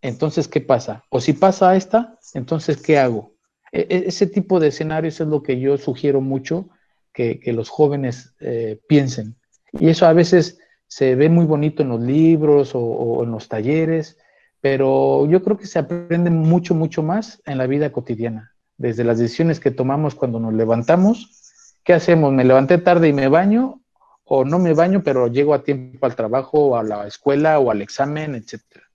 entonces, ¿qué pasa? O si pasa esta, entonces, ¿qué hago? Ese tipo de escenarios es lo que yo sugiero mucho que los jóvenes piensen. Y eso a veces se ve muy bonito en los libros o en los talleres, pero yo creo que se aprende mucho, mucho más en la vida cotidiana. Desde las decisiones que tomamos cuando nos levantamos, ¿qué hacemos? ¿Me levanté tarde y me baño? ¿O no me baño, pero llego a tiempo al trabajo, o a la escuela, o al examen, etcétera?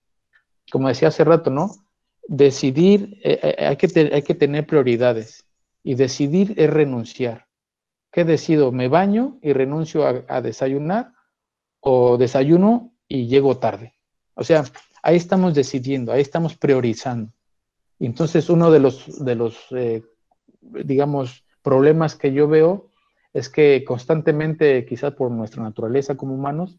Como decía hace rato, ¿no? Decidir, hay que tener prioridades. Y decidir es renunciar. ¿Qué decido? ¿Me baño y renuncio a desayunar? ¿O desayuno y llego tarde? O sea, ahí estamos decidiendo, ahí estamos priorizando. Y entonces uno de los digamos, problemas que yo veo es que constantemente, quizás por nuestra naturaleza como humanos,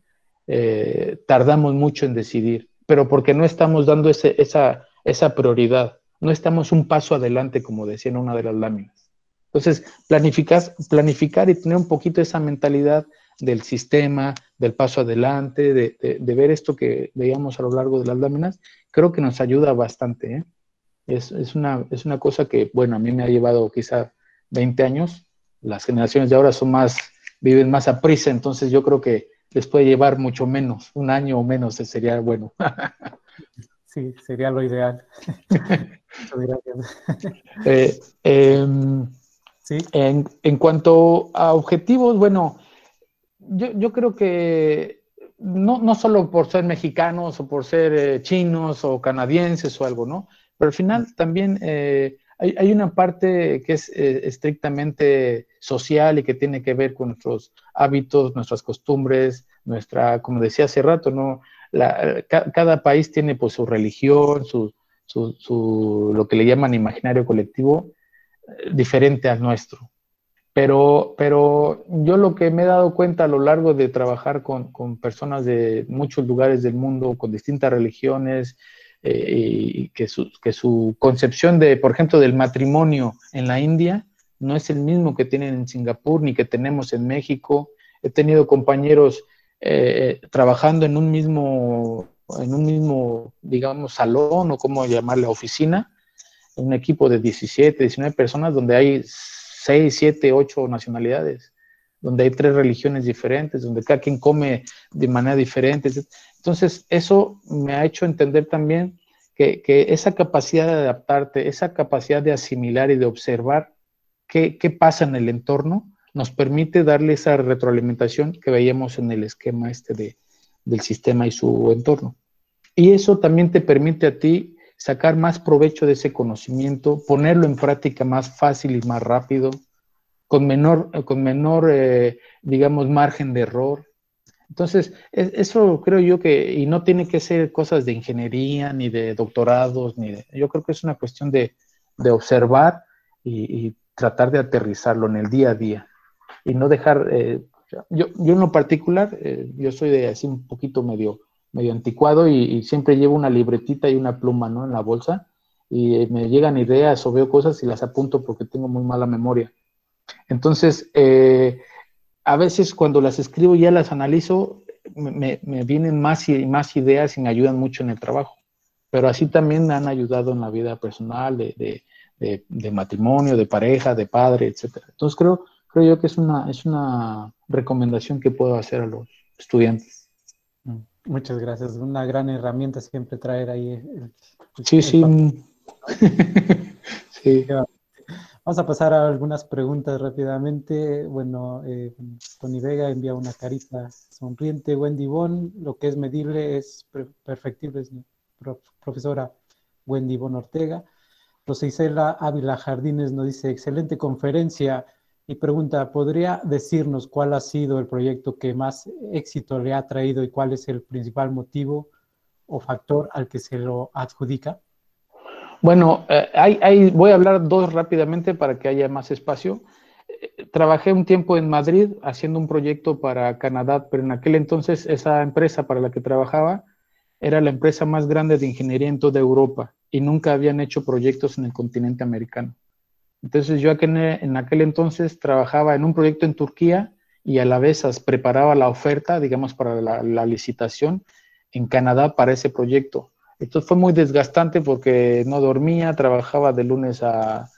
tardamos mucho en decidir, pero porque no estamos dando esa prioridad, no estamos un paso adelante, como decía en una de las láminas. Entonces, planificar y tener un poquito esa mentalidad del sistema, del paso adelante, de ver esto que veíamos a lo largo de las láminas, creo que nos ayuda bastante, ¿eh? Es una cosa que, bueno, a mí me ha llevado quizá 20 años. Las generaciones de ahora viven más a prisa, entonces yo creo que les puede llevar mucho menos, un año o menos sería bueno. Sí, sería lo ideal. Muchas gracias. Eh, em, Sí, en cuanto a objetivos, bueno, yo creo que no solo por ser mexicanos o por ser chinos o canadienses o algo, ¿no? Pero al final también hay una parte que es estrictamente social y que tiene que ver con nuestros hábitos, nuestras costumbres, como decía hace rato, ¿no? Cada país tiene pues su religión, lo que le llaman imaginario colectivo, diferente al nuestro. Pero yo lo que me he dado cuenta a lo largo de trabajar con personas de muchos lugares del mundo, con distintas religiones, y que su concepción de, por ejemplo, del matrimonio en la India no es el mismo que tienen en Singapur ni que tenemos en México. He tenido compañeros trabajando en un mismo, digamos, salón o como llamarle, oficina, un equipo de 17, 19 personas donde hay 6, 7, 8 nacionalidades, donde hay 3 religiones diferentes, donde cada quien come de manera diferente. Entonces, eso me ha hecho entender también que esa capacidad de adaptarte, esa capacidad de asimilar y de observar qué pasa en el entorno, nos permite darle esa retroalimentación que veíamos en el esquema del sistema y su entorno. Y eso también te permite a ti sacar más provecho de ese conocimiento, ponerlo en práctica más fácil y más rápido, con menor digamos, margen de error. Entonces, eso creo yo y no tiene que ser cosas de ingeniería, ni de doctorados, yo creo que es una cuestión de observar y tratar de aterrizarlo en el día a día y no dejar, yo en lo particular, yo soy de así un poquito medio anticuado y siempre llevo una libretita y una pluma, ¿no? En la bolsa y me llegan ideas o veo cosas y las apunto porque tengo muy mala memoria. Entonces, a veces cuando las escribo y ya las analizo, me vienen más y más ideas y me ayudan mucho en el trabajo. Pero así también me han ayudado en la vida personal, de matrimonio, de pareja, de padre, etcétera. Entonces creo yo que es una recomendación que puedo hacer a los estudiantes. muchas gracias. Una gran herramienta siempre traer ahí Sí, el sí. papel. Sí. Vamos a pasar a algunas preguntas rápidamente. Bueno, Tony Vega envía una carita sonriente. Wendy Bon, lo que es medible es perfectible, profesora Wendy Bon Ortega. Rosa Isela Ávila Jardines nos dice, excelente conferencia, y pregunta, ¿podría decirnos cuál ha sido el proyecto que más éxito le ha traído y cuál es el principal motivo o factor al que se lo adjudica? Bueno, voy a hablar dos rápidamente para que haya más espacio. Trabajé un tiempo en Madrid haciendo un proyecto para Canadá, pero en aquel entonces esa empresa para la que trabajaba era la empresa más grande de ingeniería en toda Europa y nunca habían hecho proyectos en el continente americano. Entonces yo en aquel entonces trabajaba en un proyecto en Turquía y a la vez preparaba la oferta, digamos, para la licitación en Canadá para ese proyecto. Entonces fue muy desgastante porque no dormía, trabajaba de lunes a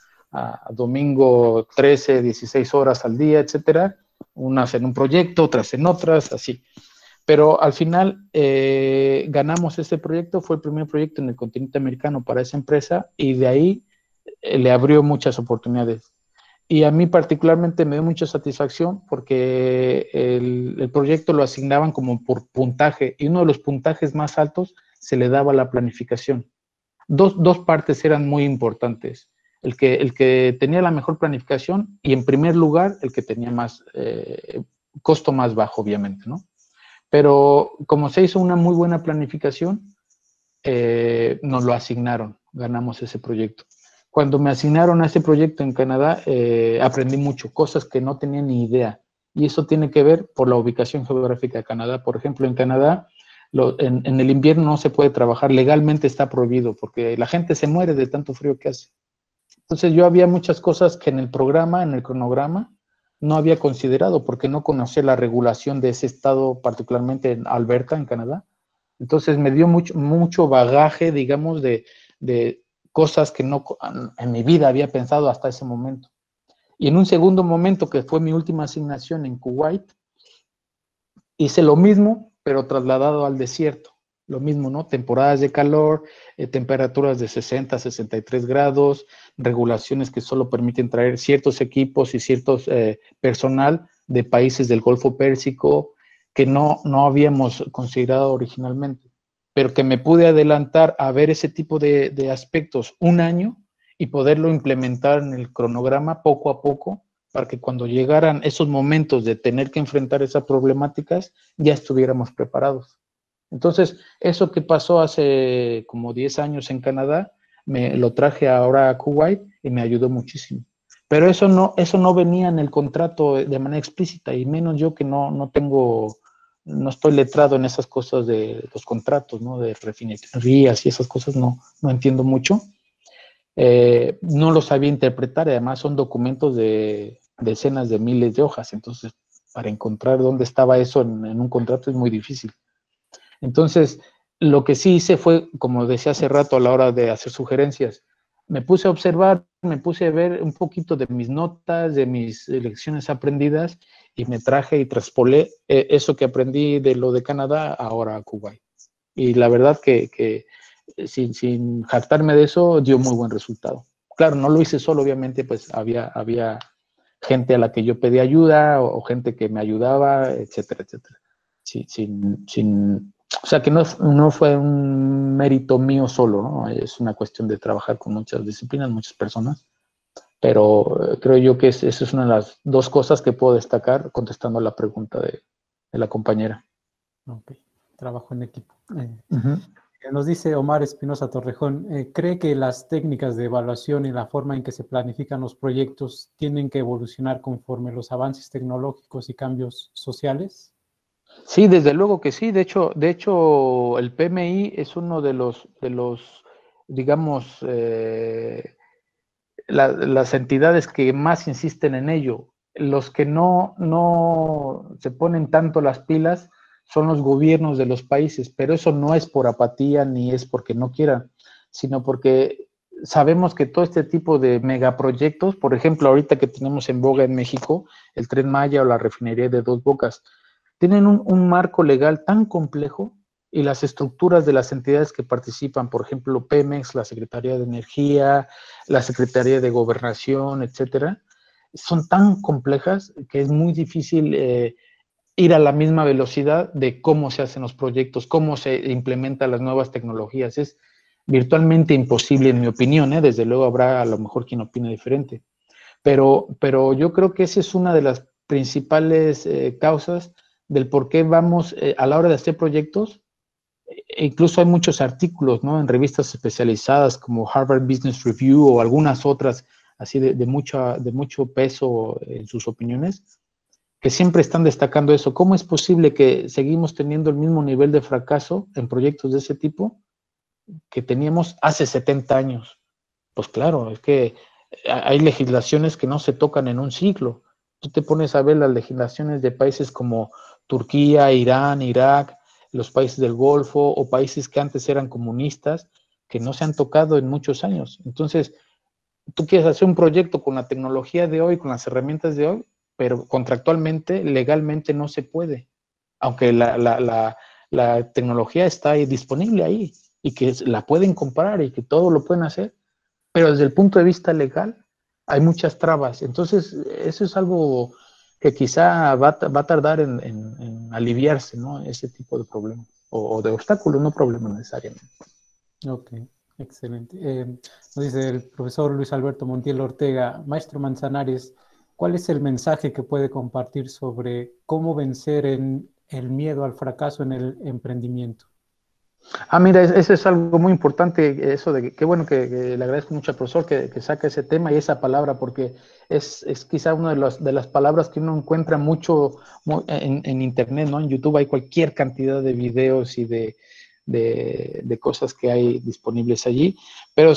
domingo 13, 16 horas al día, etcétera. Unas en un proyecto, otras en otras, así. Pero al final ganamos ese proyecto, fue el primer proyecto en el continente americano para esa empresa y de ahí le abrió muchas oportunidades. Y a mí particularmente me dio mucha satisfacción porque el proyecto lo asignaban como por puntaje y uno de los puntajes más altos se le daba a la planificación. Dos partes eran muy importantes. El que tenía la mejor planificación y en primer lugar el que tenía más costo más bajo, obviamente, ¿no? Pero como se hizo una muy buena planificación, nos lo asignaron, ganamos ese proyecto. Cuando me asignaron a ese proyecto en Canadá, aprendí mucho, cosas que no tenía ni idea. Y eso tiene que ver por la ubicación geográfica de Canadá. Por ejemplo, en Canadá, en el invierno no se puede trabajar, legalmente está prohibido, porque la gente se muere de tanto frío que hace. Entonces yo había muchas cosas que en el programa, en el cronograma, no había considerado, porque no conocía la regulación de ese estado, particularmente en Alberta, en Canadá. Entonces me dio mucho bagaje, digamos, de cosas que no en mi vida había pensado hasta ese momento. Y en un segundo momento, que fue mi última asignación en Kuwait, hice lo mismo, pero trasladado al desierto. Lo mismo, ¿no? Temporadas de calor, temperaturas de 60, 63 grados, regulaciones que solo permiten traer ciertos equipos y ciertos personal de países del Golfo Pérsico que no habíamos considerado originalmente, pero que me pude adelantar a ver ese tipo de aspectos un año y poderlo implementar en el cronograma poco a poco, para que cuando llegaran esos momentos de tener que enfrentar esas problemáticas, ya estuviéramos preparados. Entonces, eso que pasó hace como 10 años en Canadá, me lo traje ahora a Kuwait y me ayudó muchísimo. Pero eso no venía en el contrato de manera explícita, y menos yo que no estoy letrado en esas cosas de los contratos, ¿no? De refinerías y esas cosas, no entiendo mucho. No lo sabía interpretar, y además son documentos de decenas de miles de hojas, entonces para encontrar dónde estaba eso en un contrato es muy difícil. Entonces, lo que sí hice fue, como decía hace rato a la hora de hacer sugerencias, me puse a observar, me puse a ver un poquito de mis notas, de mis lecciones aprendidas, y me traje y traspolé eso que aprendí de lo de Canadá ahora a Kuwait. Y la verdad que sin jactarme de eso, dio muy buen resultado. Claro, no lo hice solo, obviamente, pues había gente a la que yo pedí ayuda, o gente que me ayudaba, etcétera, etcétera. O sea, que no fue un mérito mío solo, ¿no? Es una cuestión de trabajar con muchas disciplinas, muchas personas, pero creo yo que esa es una de las dos cosas que puedo destacar contestando a la pregunta de la compañera. Ok, trabajo en equipo. Nos dice Omar Espinosa Torrejón, ¿cree que las técnicas de evaluación y la forma en que se planifican los proyectos tienen que evolucionar conforme los avances tecnológicos y cambios sociales? Sí, desde luego que sí. De hecho, el PMI es uno de los digamos, las entidades que más insisten en ello. Los que no se ponen tanto las pilas son los gobiernos de los países, pero eso no es por apatía ni es porque no quieran, sino porque sabemos que todo este tipo de megaproyectos, por ejemplo, ahorita que tenemos en boga en México, el Tren Maya o la refinería de Dos Bocas, tienen un marco legal tan complejo, y las estructuras de las entidades que participan, por ejemplo, Pemex, la Secretaría de Energía, la Secretaría de Gobernación, etcétera, son tan complejas que es muy difícil ir a la misma velocidad de cómo se hacen los proyectos, cómo se implementan las nuevas tecnologías. Es virtualmente imposible, en mi opinión, ¿eh? Desde luego habrá a lo mejor quien opine diferente. Pero yo creo que esa es una de las principales causas del por qué vamos a la hora de hacer proyectos. Incluso hay muchos artículos, ¿no? En revistas especializadas como Harvard Business Review o algunas otras así de mucho peso en sus opiniones, que siempre están destacando eso. ¿Cómo es posible que seguimos teniendo el mismo nivel de fracaso en proyectos de ese tipo que teníamos hace 70 años? Pues claro, es que hay legislaciones que no se tocan en un siglo. Tú te pones a ver las legislaciones de países como Turquía, Irán, Irak, los países del Golfo, o países que antes eran comunistas, que no se han tocado en muchos años. Entonces, tú quieres hacer un proyecto con la tecnología de hoy, con las herramientas de hoy, pero contractualmente, legalmente no se puede, aunque la tecnología está ahí, disponible ahí, y que la pueden comprar y que todo lo pueden hacer, pero desde el punto de vista legal hay muchas trabas. Entonces, eso es algo que quizá va a tardar en aliviarse, ¿no? Ese tipo de problemas, o de obstáculos, no problemas necesariamente. Ok, excelente. Nos dice el profesor Luis Alberto Montiel Ortega, maestro Manzanares, ¿cuál es el mensaje que puede compartir sobre cómo vencer el miedo al fracaso en el emprendimiento? Mira, eso es algo muy importante, eso de qué bueno que le agradezco mucho al profesor que saca ese tema y esa palabra, porque es quizá una de las palabras que uno encuentra mucho en internet, ¿no? En YouTube hay cualquier cantidad de videos y de cosas que hay disponibles allí, pero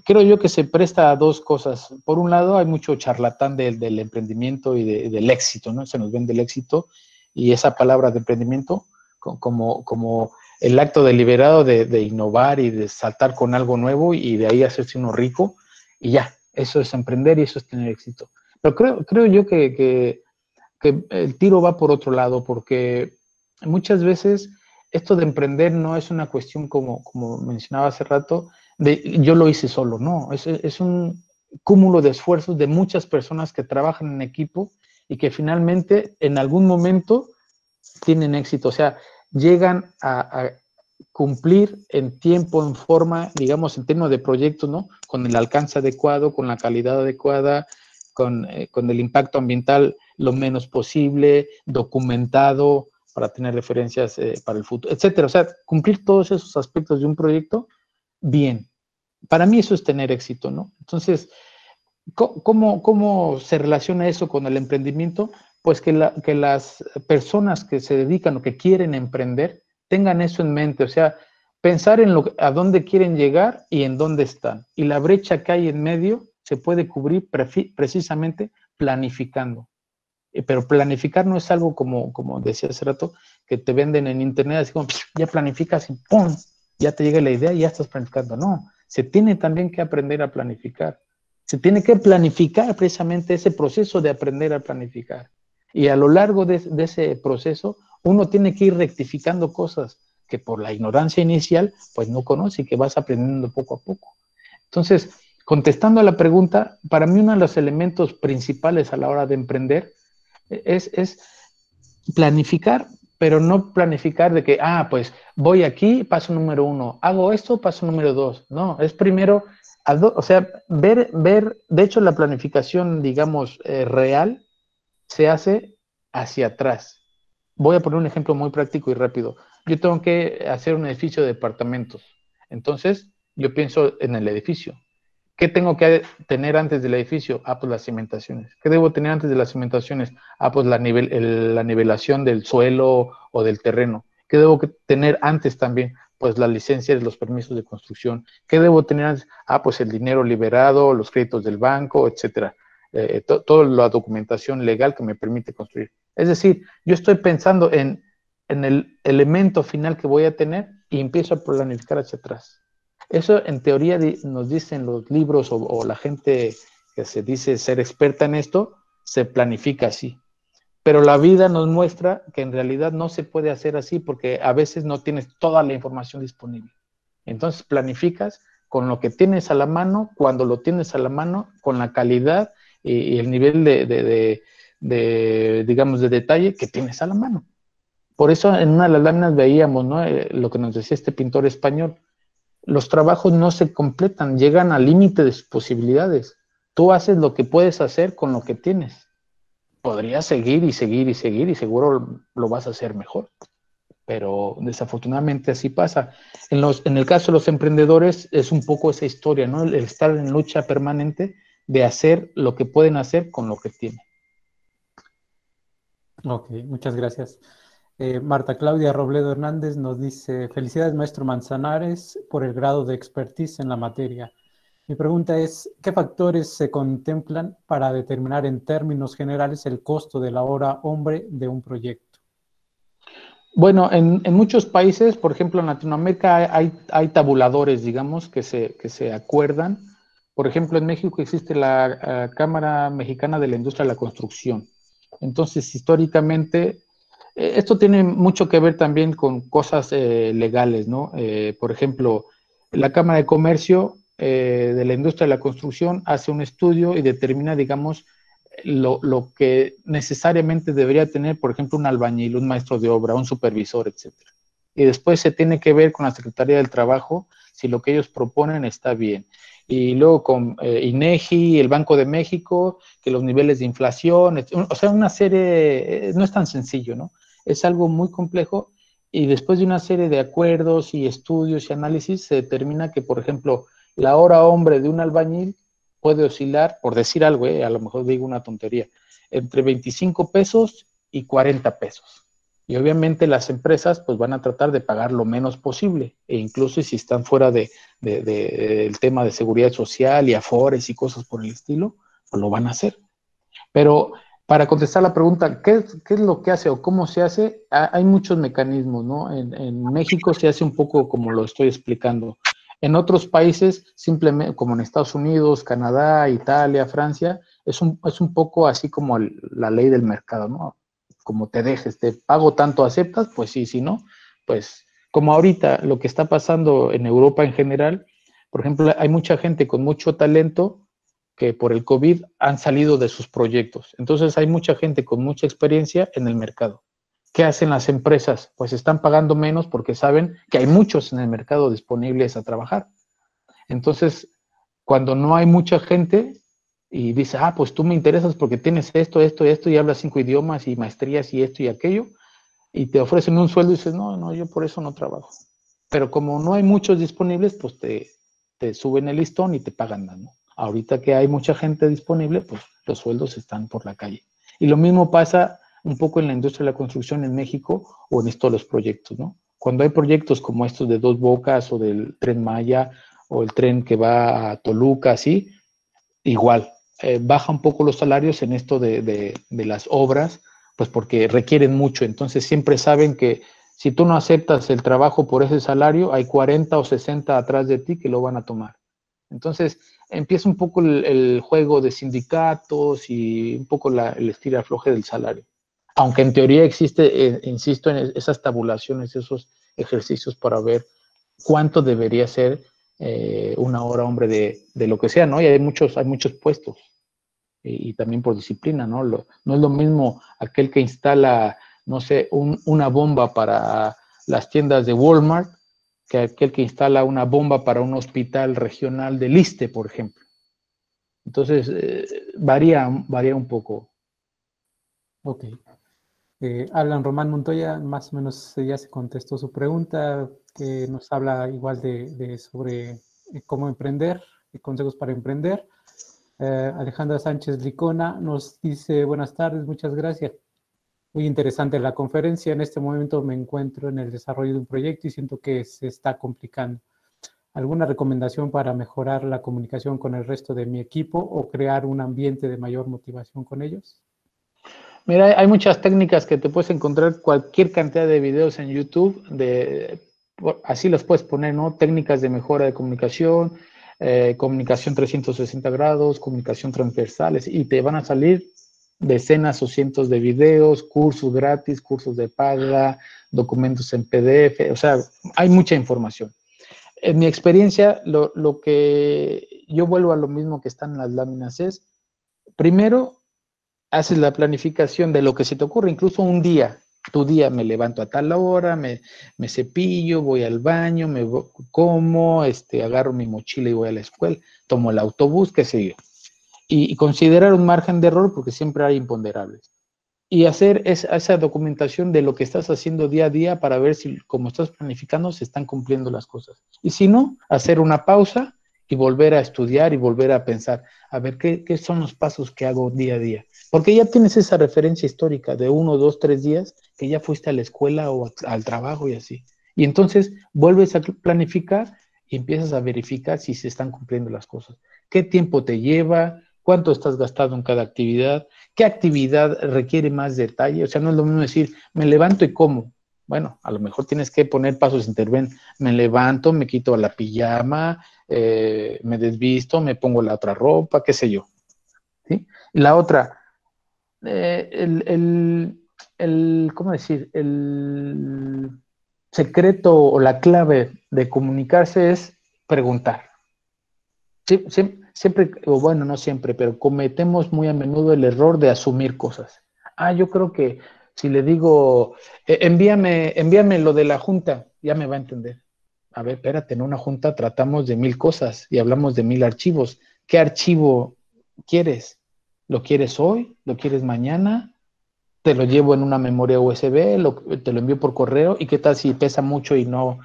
creo yo que se presta a dos cosas. Por un lado, hay mucho charlatán del emprendimiento y del éxito, ¿no? Se nos vende el éxito y esa palabra de emprendimiento como el acto deliberado de innovar y de saltar con algo nuevo y de ahí hacerse uno rico, y ya, eso es emprender y eso es tener éxito. Pero creo yo que el tiro va por otro lado, porque muchas veces esto de emprender no es una cuestión como mencionaba hace rato, de yo lo hice solo, no, es un cúmulo de esfuerzos de muchas personas que trabajan en equipo y que finalmente en algún momento tienen éxito, o sea, llegan a cumplir en tiempo, en forma, digamos, en términos de proyectos, ¿no? Con el alcance adecuado, con la calidad adecuada, con el impacto ambiental lo menos posible, documentado para tener referencias para el futuro, etcétera. O sea, cumplir todos esos aspectos de un proyecto bien. Para mí eso es tener éxito, ¿no? Entonces, ¿cómo se relaciona eso con el emprendimiento? Pues que las personas que se dedican o que quieren emprender tengan eso en mente, o sea, pensar en a dónde quieren llegar y en dónde están. Y la brecha que hay en medio se puede cubrir precisamente planificando. Pero planificar no es algo como decía hace rato, que te venden en internet, así como ya planificas y ¡pum! Ya te llega la idea y ya estás planificando. No, se tiene también que aprender a planificar. Se tiene que planificar precisamente ese proceso de aprender a planificar. Y a lo largo de ese proceso, uno tiene que ir rectificando cosas que por la ignorancia inicial, pues no conoce y que vas aprendiendo poco a poco. Entonces, contestando a la pregunta, para mí uno de los elementos principales a la hora de emprender es planificar, pero no planificar de que, pues voy aquí, paso número 1, hago esto, paso número 2. No, es primero, o sea, ver, de hecho la planificación, digamos, real, se hace hacia atrás. Voy a poner un ejemplo muy práctico y rápido. Yo tengo que hacer un edificio de departamentos. Entonces, yo pienso en el edificio. ¿Qué tengo que tener antes del edificio? Pues las cimentaciones. ¿Qué debo tener antes de las cimentaciones? Pues la nivelación del suelo o del terreno. ¿Qué debo tener antes también? Pues las licencias, los permisos de construcción. ¿Qué debo tener antes? Pues el dinero liberado, los créditos del banco, etcétera. Toda la documentación legal que me permite construir. Es decir, yo estoy pensando en el elemento final que voy a tener y empiezo a planificar hacia atrás. Eso en teoría nos dicen los libros o la gente que se dice ser experta en esto, se planifica así. Pero la vida nos muestra que en realidad no se puede hacer así porque a veces no tienes toda la información disponible. Entonces planificas con lo que tienes a la mano, cuando lo tienes a la mano, con la calidad y el nivel digamos, de detalle que tienes a la mano. Por eso en una de las láminas veíamos, ¿no? Lo que nos decía este pintor español. Los trabajos no se completan, llegan al límite de sus posibilidades. Tú haces lo que puedes hacer con lo que tienes. Podrías seguir y seguir y seguir y seguro lo vas a hacer mejor. Pero desafortunadamente así pasa. En el caso de los emprendedores es un poco esa historia, ¿no? El estar en lucha permanente de hacer lo que pueden hacer con lo que tienen. Ok, muchas gracias. Marta Claudia Robledo Hernández nos dice, felicidades maestro Manzanares por el grado de expertise en la materia. Mi pregunta es, ¿qué factores se contemplan para determinar en términos generales el costo de la hora hombre de un proyecto? Bueno, en muchos países, por ejemplo en Latinoamérica, hay tabuladores, digamos, que se acuerdan. Por ejemplo, en México existe la Cámara Mexicana de la Industria de la Construcción. Entonces, históricamente, esto tiene mucho que ver también con cosas legales, ¿no? Por ejemplo, la Cámara de Comercio de la Industria de la Construcción hace un estudio y determina, digamos, lo que necesariamente debería tener, por ejemplo, un albañil, un maestro de obra, un supervisor, etcétera. Y después se tiene que ver con la Secretaría del Trabajo si lo que ellos proponen está bien. Y luego con INEGI, el Banco de México, que los niveles de inflación, o sea, una serie, no es tan sencillo, ¿no? Es algo muy complejo y después de una serie de acuerdos y estudios y análisis se determina que, por ejemplo, la hora hombre de un albañil puede oscilar, por decir algo, a lo mejor digo una tontería, entre 25 pesos y 40 pesos. Y obviamente las empresas pues van a tratar de pagar lo menos posible, e incluso si están fuera del tema de seguridad social y afores y cosas por el estilo, pues lo van a hacer. Pero Para contestar la pregunta, ¿qué es lo que hace o cómo se hace? Hay muchos mecanismos, ¿no? En México se hace un poco como lo estoy explicando. En otros países, simplemente, como en Estados Unidos, Canadá, Italia, Francia, es un poco así como la ley del mercado, ¿no? Como te dejes, te pago tanto, aceptas, pues sí, si no, pues como ahorita lo que está pasando en Europa en general, por ejemplo, hay mucha gente con mucho talento que por el COVID han salido de sus proyectos. Entonces hay mucha gente con mucha experiencia en el mercado. ¿Qué hacen las empresas? Pues están pagando menos porque saben que hay muchos en el mercado disponibles a trabajar. Entonces, cuando no hay mucha gente y dice, ah, pues tú me interesas porque tienes esto, esto, esto, y hablas 5 idiomas y maestrías y esto y aquello, y te ofrecen un sueldo y dices, no, no, yo por eso no trabajo. Pero como no hay muchos disponibles, pues te suben el listón y te pagan más, ¿no? Ahorita que hay mucha gente disponible, pues los sueldos están por la calle. Y lo mismo pasa un poco en la industria de la construcción en México o en estos los proyectos, ¿no? Cuando hay proyectos como estos de Dos Bocas o del Tren Maya o el tren que va a Toluca, así, igual, baja un poco los salarios en esto de las obras, pues porque requieren mucho. Entonces siempre saben que si tú no aceptas el trabajo por ese salario, hay 40 o 60 atrás de ti que lo van a tomar. Entonces empieza un poco el juego de sindicatos y un poco el estira-afloje del salario. Aunque en teoría existe, insisto, en esas tabulaciones, esos ejercicios para ver cuánto debería ser una hora hombre de lo que sea, ¿no? Y hay muchos puestos y también por disciplina, ¿no? No es lo mismo aquel que instala, no sé, una bomba para las tiendas de Walmart que aquel que instala una bomba para un hospital regional del ISSSTE, por ejemplo. Entonces, varía un poco. Ok. Alan Román Montoya, más o menos ya se contestó su pregunta, que nos habla igual sobre cómo emprender, consejos para emprender. Alejandra Sánchez Licona nos dice, buenas tardes, muchas gracias. Muy interesante la conferencia. En este momento me encuentro en el desarrollo de un proyecto y siento que se está complicando. ¿Alguna recomendación para mejorar la comunicación con el resto de mi equipo o crear un ambiente de mayor motivación con ellos? Mira, hay muchas técnicas que te puedes encontrar, cualquier cantidad de videos en YouTube, así los puedes poner, ¿no? Técnicas de mejora de comunicación, comunicación 360 grados, comunicación transversales, y te van a salir decenas o cientos de videos, cursos gratis, cursos de paga, documentos en PDF, o sea, hay mucha información. En mi experiencia, lo que yo vuelvo a lo mismo que están en las láminas es, primero, haces la planificación de lo que se te ocurre, incluso un día. Tu día me levanto a tal hora, me cepillo, voy al baño, como, agarro mi mochila y voy a la escuela, tomo el autobús, qué sé yo. Y considerar un margen de error porque siempre hay imponderables. Y hacer esa documentación de lo que estás haciendo día a día para ver si, como estás planificando, se están cumpliendo las cosas. Y si no, hacer una pausa y volver a estudiar y volver a pensar, a ver qué son los pasos que hago día a día. Porque ya tienes esa referencia histórica de 1, 2, 3 días que ya fuiste a la escuela o al trabajo y así. Y entonces vuelves a planificar y empiezas a verificar si se están cumpliendo las cosas. ¿Qué tiempo te lleva? ¿Cuánto estás gastando en cada actividad? ¿Qué actividad requiere más detalle? O sea, no es lo mismo decir, me levanto y como. Bueno, a lo mejor tienes que poner pasos interven. Me levanto, me quito la pijama, me desvisto, me pongo la otra ropa, qué sé yo. ¿Sí? Y la otra, ¿cómo decir? El secreto o la clave de comunicarse es preguntar. Siempre, o bueno, no siempre, pero cometemos muy a menudo el error de asumir cosas. Ah, yo creo que si le digo, envíame lo de la junta, ya me va a entender. A ver, espérate, en una junta tratamos de 1000 cosas y hablamos de 1000 archivos. ¿Qué archivo quieres? ¿Lo quieres hoy? ¿Lo quieres mañana? ¿Te lo llevo en una memoria USB? ¿Te lo envío por correo? ¿Y qué tal si pesa mucho y no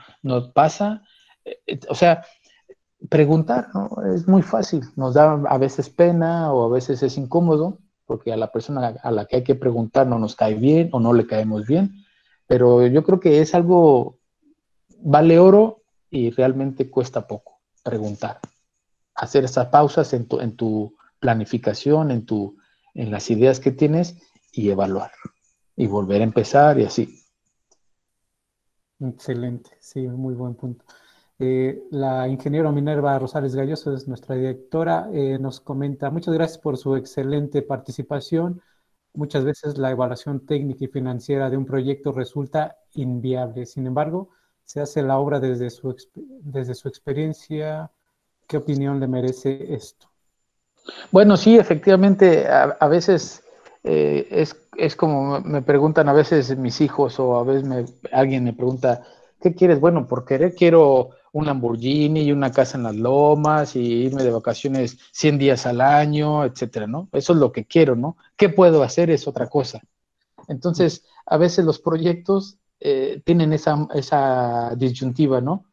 pasa? O sea, preguntar, ¿no? Es muy fácil, nos da a veces pena o a veces es incómodo, porque a la persona a la que hay que preguntar no nos cae bien o no le caemos bien, pero yo creo que es algo, vale oro y realmente cuesta poco preguntar, hacer esas pausas en tu planificación, en las ideas que tienes y evaluar y volver a empezar y así. Excelente, sí, muy buen punto. La ingeniera Minerva Rosales Galloso es nuestra directora, nos comenta, muchas gracias por su excelente participación. Muchas veces la evaluación técnica y financiera de un proyecto resulta inviable. Sin embargo, se hace la obra desde su experiencia. ¿Qué opinión le merece esto? Bueno, sí, efectivamente, a veces es como me preguntan a veces mis hijos o a veces alguien me pregunta, ¿qué quieres? Bueno, por querer quiero un Lamborghini y una casa en las lomas y irme de vacaciones 100 días al año, etcétera, ¿no? Eso es lo que quiero, ¿no? ¿Qué puedo hacer? Es otra cosa. Entonces, a veces los proyectos tienen esa disyuntiva, ¿no?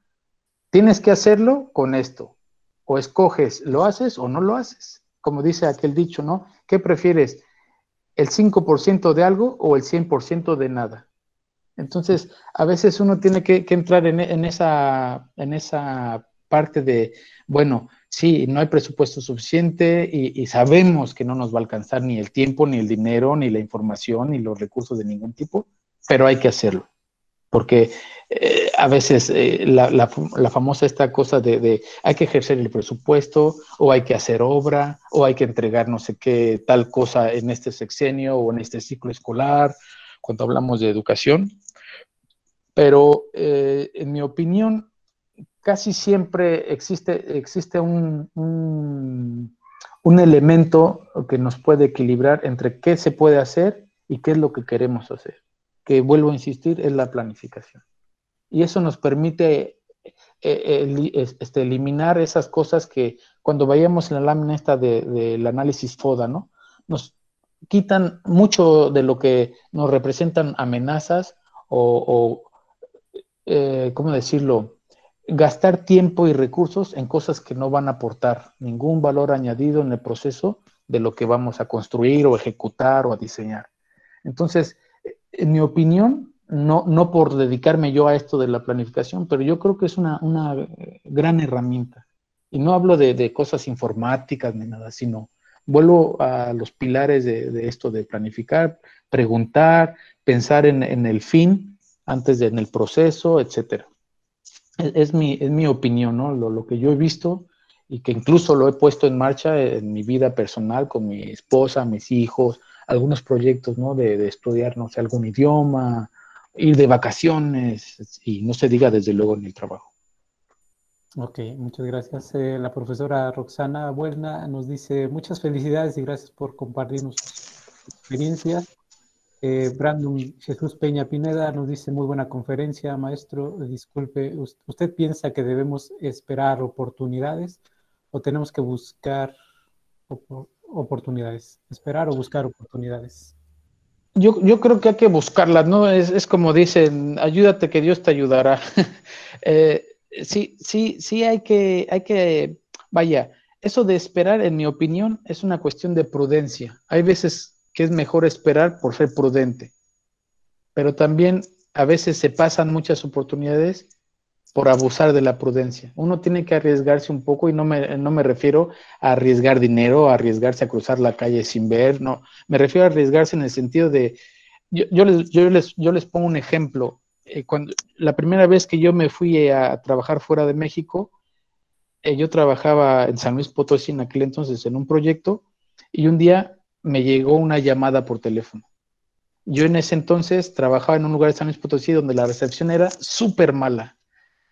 Tienes que hacerlo con esto. O escoges, lo haces o no lo haces. Como dice aquel dicho, ¿no? ¿Qué prefieres? ¿El 5% de algo o el 100% de nada? Entonces, a veces uno tiene que entrar en esa parte de, bueno, sí, no hay presupuesto suficiente y sabemos que no nos va a alcanzar ni el tiempo, ni el dinero, ni la información, ni los recursos de ningún tipo, pero hay que hacerlo porque a veces la famosa esta cosa de hay que ejercer el presupuesto o hay que hacer obra o hay que entregar no sé qué tal cosa en este sexenio o en este ciclo escolar, cuando hablamos de educación. Pero en mi opinión, casi siempre existe un elemento que nos puede equilibrar entre qué se puede hacer y qué es lo que queremos hacer. Que vuelvo a insistir, es la planificación. Y eso nos permite eliminar esas cosas que cuando vayamos en la lámina esta del análisis FODA, ¿no? Nos quitan mucho de lo que nos representan amenazas o ¿cómo decirlo? Gastar tiempo y recursos en cosas que no van a aportar ningún valor añadido en el proceso de lo que vamos a construir o ejecutar o a diseñar. Entonces, en mi opinión, no por dedicarme yo a esto de la planificación, pero yo creo que es una gran herramienta. Y no hablo de cosas informáticas ni nada, sino vuelvo a los pilares de esto de planificar, preguntar, pensar en el fin antes de en el proceso, etcétera. Es mi opinión, ¿no? Lo que yo he visto y que incluso lo he puesto en marcha en mi vida personal con mi esposa, mis hijos, algunos proyectos, ¿no? De estudiar, no sé, algún idioma, ir de vacaciones y no se diga desde luego en el trabajo. Ok, muchas gracias. La profesora Roxana Buelna nos dice muchas felicidades y gracias por compartirnos sus experiencias. Brandon Jesús Peña Pineda nos dice muy buena conferencia, maestro. Disculpe, ¿usted piensa que debemos esperar oportunidades o tenemos que buscar oportunidades? Esperar o buscar oportunidades. Yo creo que hay que buscarlas, ¿no? Es como dicen, ayúdate que Dios te ayudará. eh, sí, vaya, eso de esperar, en mi opinión, es una cuestión de prudencia. Hay veces que es mejor esperar por ser prudente, pero también a veces se pasan muchas oportunidades por abusar de la prudencia. Uno tiene que arriesgarse un poco y no me refiero a arriesgar dinero, a arriesgarse a cruzar la calle sin ver, no, me refiero a arriesgarse en el sentido de, yo les pongo un ejemplo. La primera vez que yo me fui a trabajar fuera de México, yo trabajaba en San Luis Potosí en aquel entonces en un proyecto y un día me llegó una llamada por teléfono. Yo en ese entonces trabajaba en un lugar de San Luis Potosí donde la recepción era súper mala.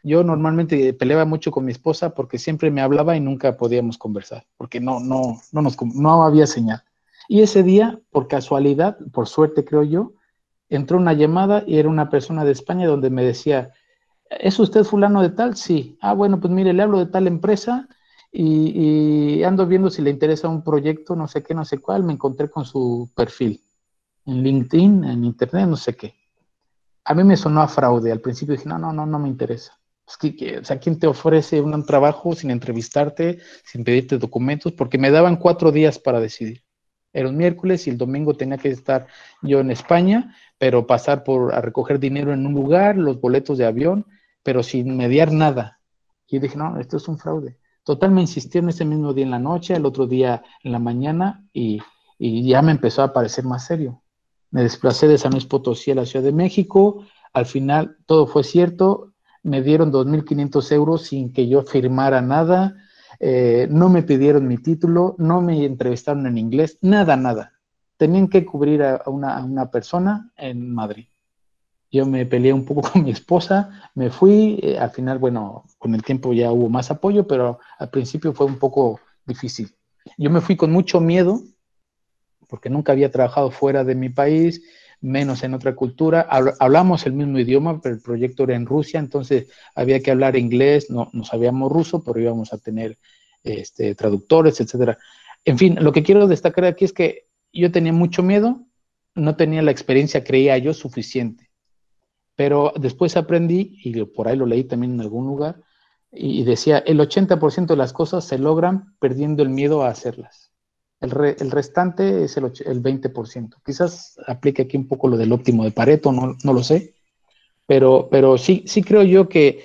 Yo normalmente peleaba mucho con mi esposa porque siempre me hablaba y nunca podíamos conversar, porque no había señal. Y ese día, por casualidad, por suerte creo yo, entró una llamada y era una persona de España donde me decía, ¿es usted fulano de tal? Sí. Ah, bueno, pues mire, le hablo de tal empresa y ando viendo si le interesa un proyecto, no sé qué, no sé cuál. Me encontré con su perfil en LinkedIn, en Internet, no sé qué. A mí me sonó a fraude. Al principio dije, no me interesa. O sea, ¿quién te ofrece un trabajo sin entrevistarte, sin pedirte documentos? Porque me daban 4 días para decidir. Era un miércoles y el domingo tenía que estar yo en España, pero pasar a recoger dinero en un lugar, los boletos de avión, pero sin mediar nada. Y yo dije, no, esto es un fraude. Total, me insistieron ese mismo día en la noche, el otro día en la mañana, y y ya me empezó a parecer más serio. Me desplacé de San Luis Potosí a la Ciudad de México, al final todo fue cierto, me dieron 2.500 euros sin que yo firmara nada, no me pidieron mi título, no me entrevistaron en inglés, nada. Tenían que cubrir a una persona en Madrid. Yo me peleé un poco con mi esposa, me fui, al final, bueno, con el tiempo ya hubo más apoyo, pero al principio fue un poco difícil. Yo me fui con mucho miedo, porque nunca había trabajado fuera de mi país, menos en otra cultura. Hablamos el mismo idioma, pero el proyecto era en Rusia, entonces había que hablar inglés, no sabíamos ruso, pero íbamos a tener traductores, etcétera. En fin, lo que quiero destacar aquí es que yo tenía mucho miedo, no tenía la experiencia, creía yo, suficiente. Pero después aprendí, y por ahí lo leí también en algún lugar, y decía, el 80% de las cosas se logran perdiendo el miedo a hacerlas. El restante es el 20%. Quizás aplique aquí un poco lo del óptimo de Pareto, no lo sé, pero sí creo yo que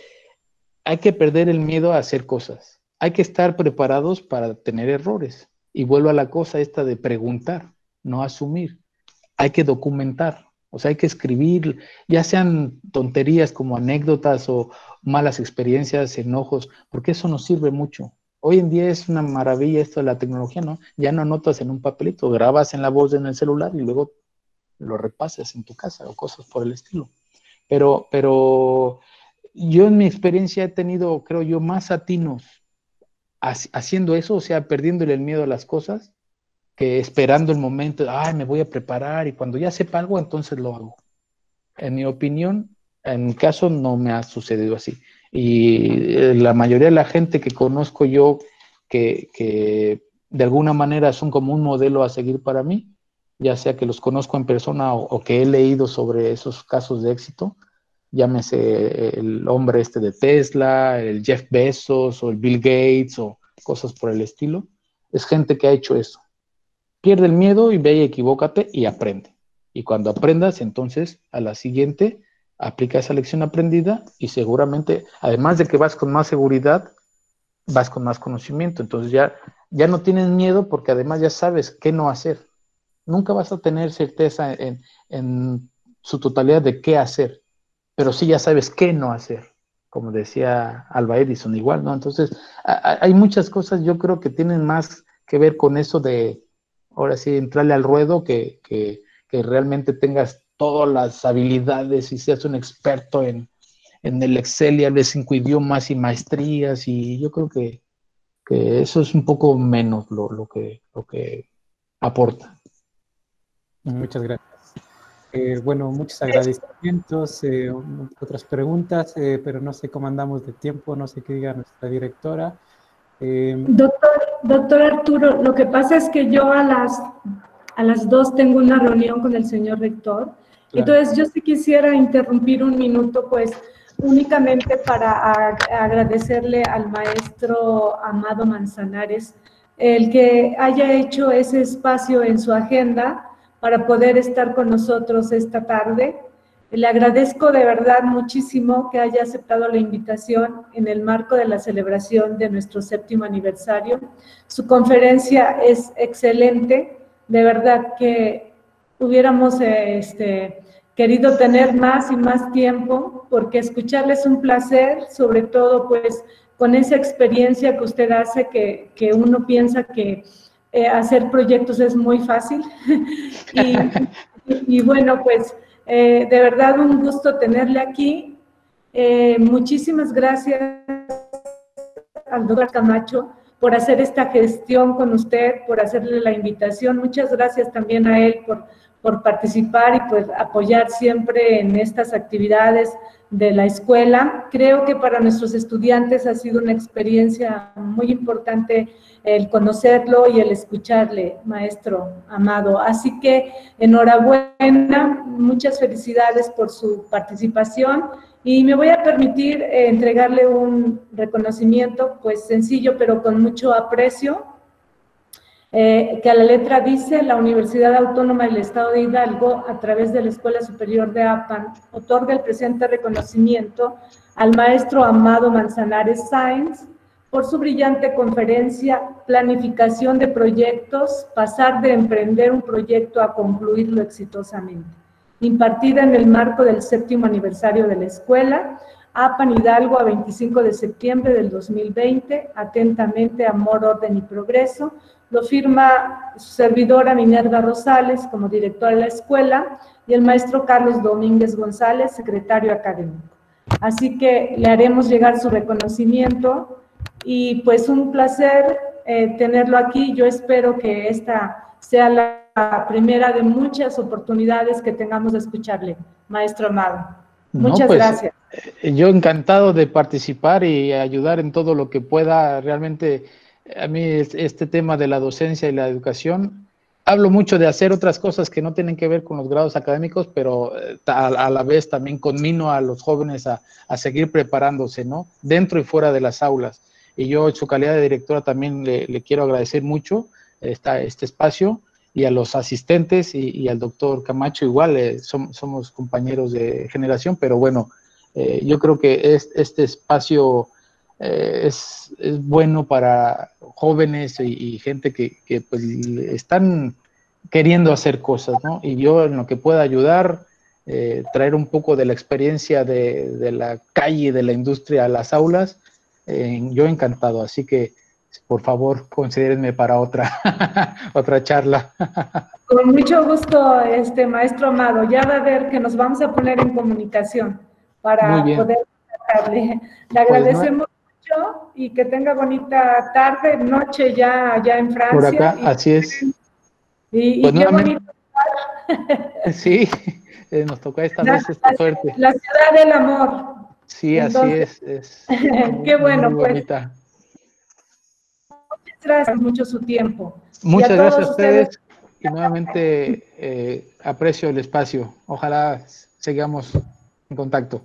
hay que perder el miedo a hacer cosas. Hay que estar preparados para tener errores. Y vuelvo a la cosa esta de preguntar, no asumir. Hay que documentar, o sea, hay que escribir, ya sean tonterías como anécdotas o malas experiencias, enojos, porque eso nos sirve mucho. Hoy en día es una maravilla esto de la tecnología, ¿no? Ya no anotas en un papelito, grabas en la voz en el celular y luego lo repasas en tu casa o cosas por el estilo. Pero yo en mi experiencia he tenido, creo yo, más atinos haciendo eso, o sea, perdiéndole el miedo a las cosas, que esperando el momento, ay, me voy a preparar y cuando ya sepa algo, entonces lo hago. En mi opinión, en mi caso no me ha sucedido así. Y la mayoría de la gente que conozco yo, que de alguna manera son como un modelo a seguir para mí, ya sea que los conozco en persona o que he leído sobre esos casos de éxito, llámese el hombre de Tesla, el Jeff Bezos o el Bill Gates o cosas por el estilo, es gente que ha hecho eso. Pierde el miedo y ve y equivócate y aprende. Y cuando aprendas, entonces a la siguiente aplica esa lección aprendida y seguramente, además de que vas con más seguridad, vas con más conocimiento. Entonces ya no tienes miedo porque además ya sabes qué no hacer. Nunca vas a tener certeza en su totalidad de qué hacer, pero sí ya sabes qué no hacer, como decía Alba Edison igual, ¿no? Entonces hay muchas cosas yo creo que tienen más que ver con eso de ahora sí, entrarle al ruedo, que realmente tengas todas las habilidades y seas un experto en el Excel y hables 5 idiomas y maestrías, y yo creo que eso es un poco menos lo que aporta. Muchas gracias. Bueno, muchos agradecimientos, otras preguntas, pero no sé cómo andamos de tiempo, no sé qué diga nuestra directora. Doctor Arturo, lo que pasa es que yo a las 2 tengo una reunión con el señor rector. Claro. Entonces, yo sí quisiera interrumpir un minuto, pues, únicamente para agradecerle al maestro Amado Manzanares el que haya hecho ese espacio en su agenda para poder estar con nosotros esta tarde. Le agradezco de verdad muchísimo que haya aceptado la invitación en el marco de la celebración de nuestro 7º aniversario. Su conferencia es excelente, de verdad que hubiéramos querido tener más y más tiempo, porque escucharle es un placer, sobre todo pues con esa experiencia que usted hace, que uno piensa que hacer proyectos es muy fácil. y bueno, pues de verdad un gusto tenerle aquí. Muchísimas gracias al doctor Camacho por hacer esta gestión con usted, por hacerle la invitación. Muchas gracias también a él por participar y pues apoyar siempre en estas actividades de la escuela. Creo que para nuestros estudiantes ha sido una experiencia muy importante el conocerlo y el escucharle, maestro Amado. Así que enhorabuena, muchas felicidades por su participación y me voy a permitir entregarle un reconocimiento, pues sencillo, pero con mucho aprecio, que a la letra dice: la Universidad Autónoma del Estado de Hidalgo, a través de la Escuela Superior de APAN, otorga el presente reconocimiento al maestro Amado Manzanares Sáenz por su brillante conferencia Planificación de proyectos, pasar de emprender un proyecto a concluirlo exitosamente, impartida en el marco del 7º aniversario de la escuela, APAN Hidalgo, a 25 de septiembre del 2020, atentamente, Amor, Orden y Progreso. Lo firma su servidora Minerva Rosales como directora de la escuela y el maestro Carlos Domínguez González, secretario académico. Así que le haremos llegar su reconocimiento y pues un placer tenerlo aquí. Yo espero que esta sea la primera de muchas oportunidades que tengamos de escucharle, maestro Amado. Muchas gracias. Yo encantado de participar y ayudar en todo lo que pueda. Realmente a mí este tema de la docencia y la educación, hablo mucho de hacer otras cosas que no tienen que ver con los grados académicos, pero a la vez también conmino a los jóvenes a seguir preparándose, ¿no? Dentro y fuera de las aulas. Y yo en su calidad de directora también le quiero agradecer mucho este espacio, y a los asistentes y al doctor Camacho igual, somos compañeros de generación, pero bueno, yo creo que este espacio es bueno para jóvenes y gente que pues están queriendo hacer cosas, ¿no? Y yo en lo que pueda ayudar, traer un poco de la experiencia de la calle, de la industria a las aulas, yo encantado, así que por favor, considérenme para otra charla. Con mucho gusto, maestro Amado. Ya va a ver que nos vamos a poner en comunicación para poder tratarle. Le agradecemos mucho y que tenga bonita tarde, noche ya en Francia. Por acá, así es. Y pues qué bonito. Sí, nos tocó esta vez esta suerte. La ciudad del amor. Sí, entonces, así es. Qué bueno, muy bonita. Pues. Gracias mucho su tiempo. Muchas gracias a ustedes y nuevamente aprecio el espacio. Ojalá sigamos en contacto.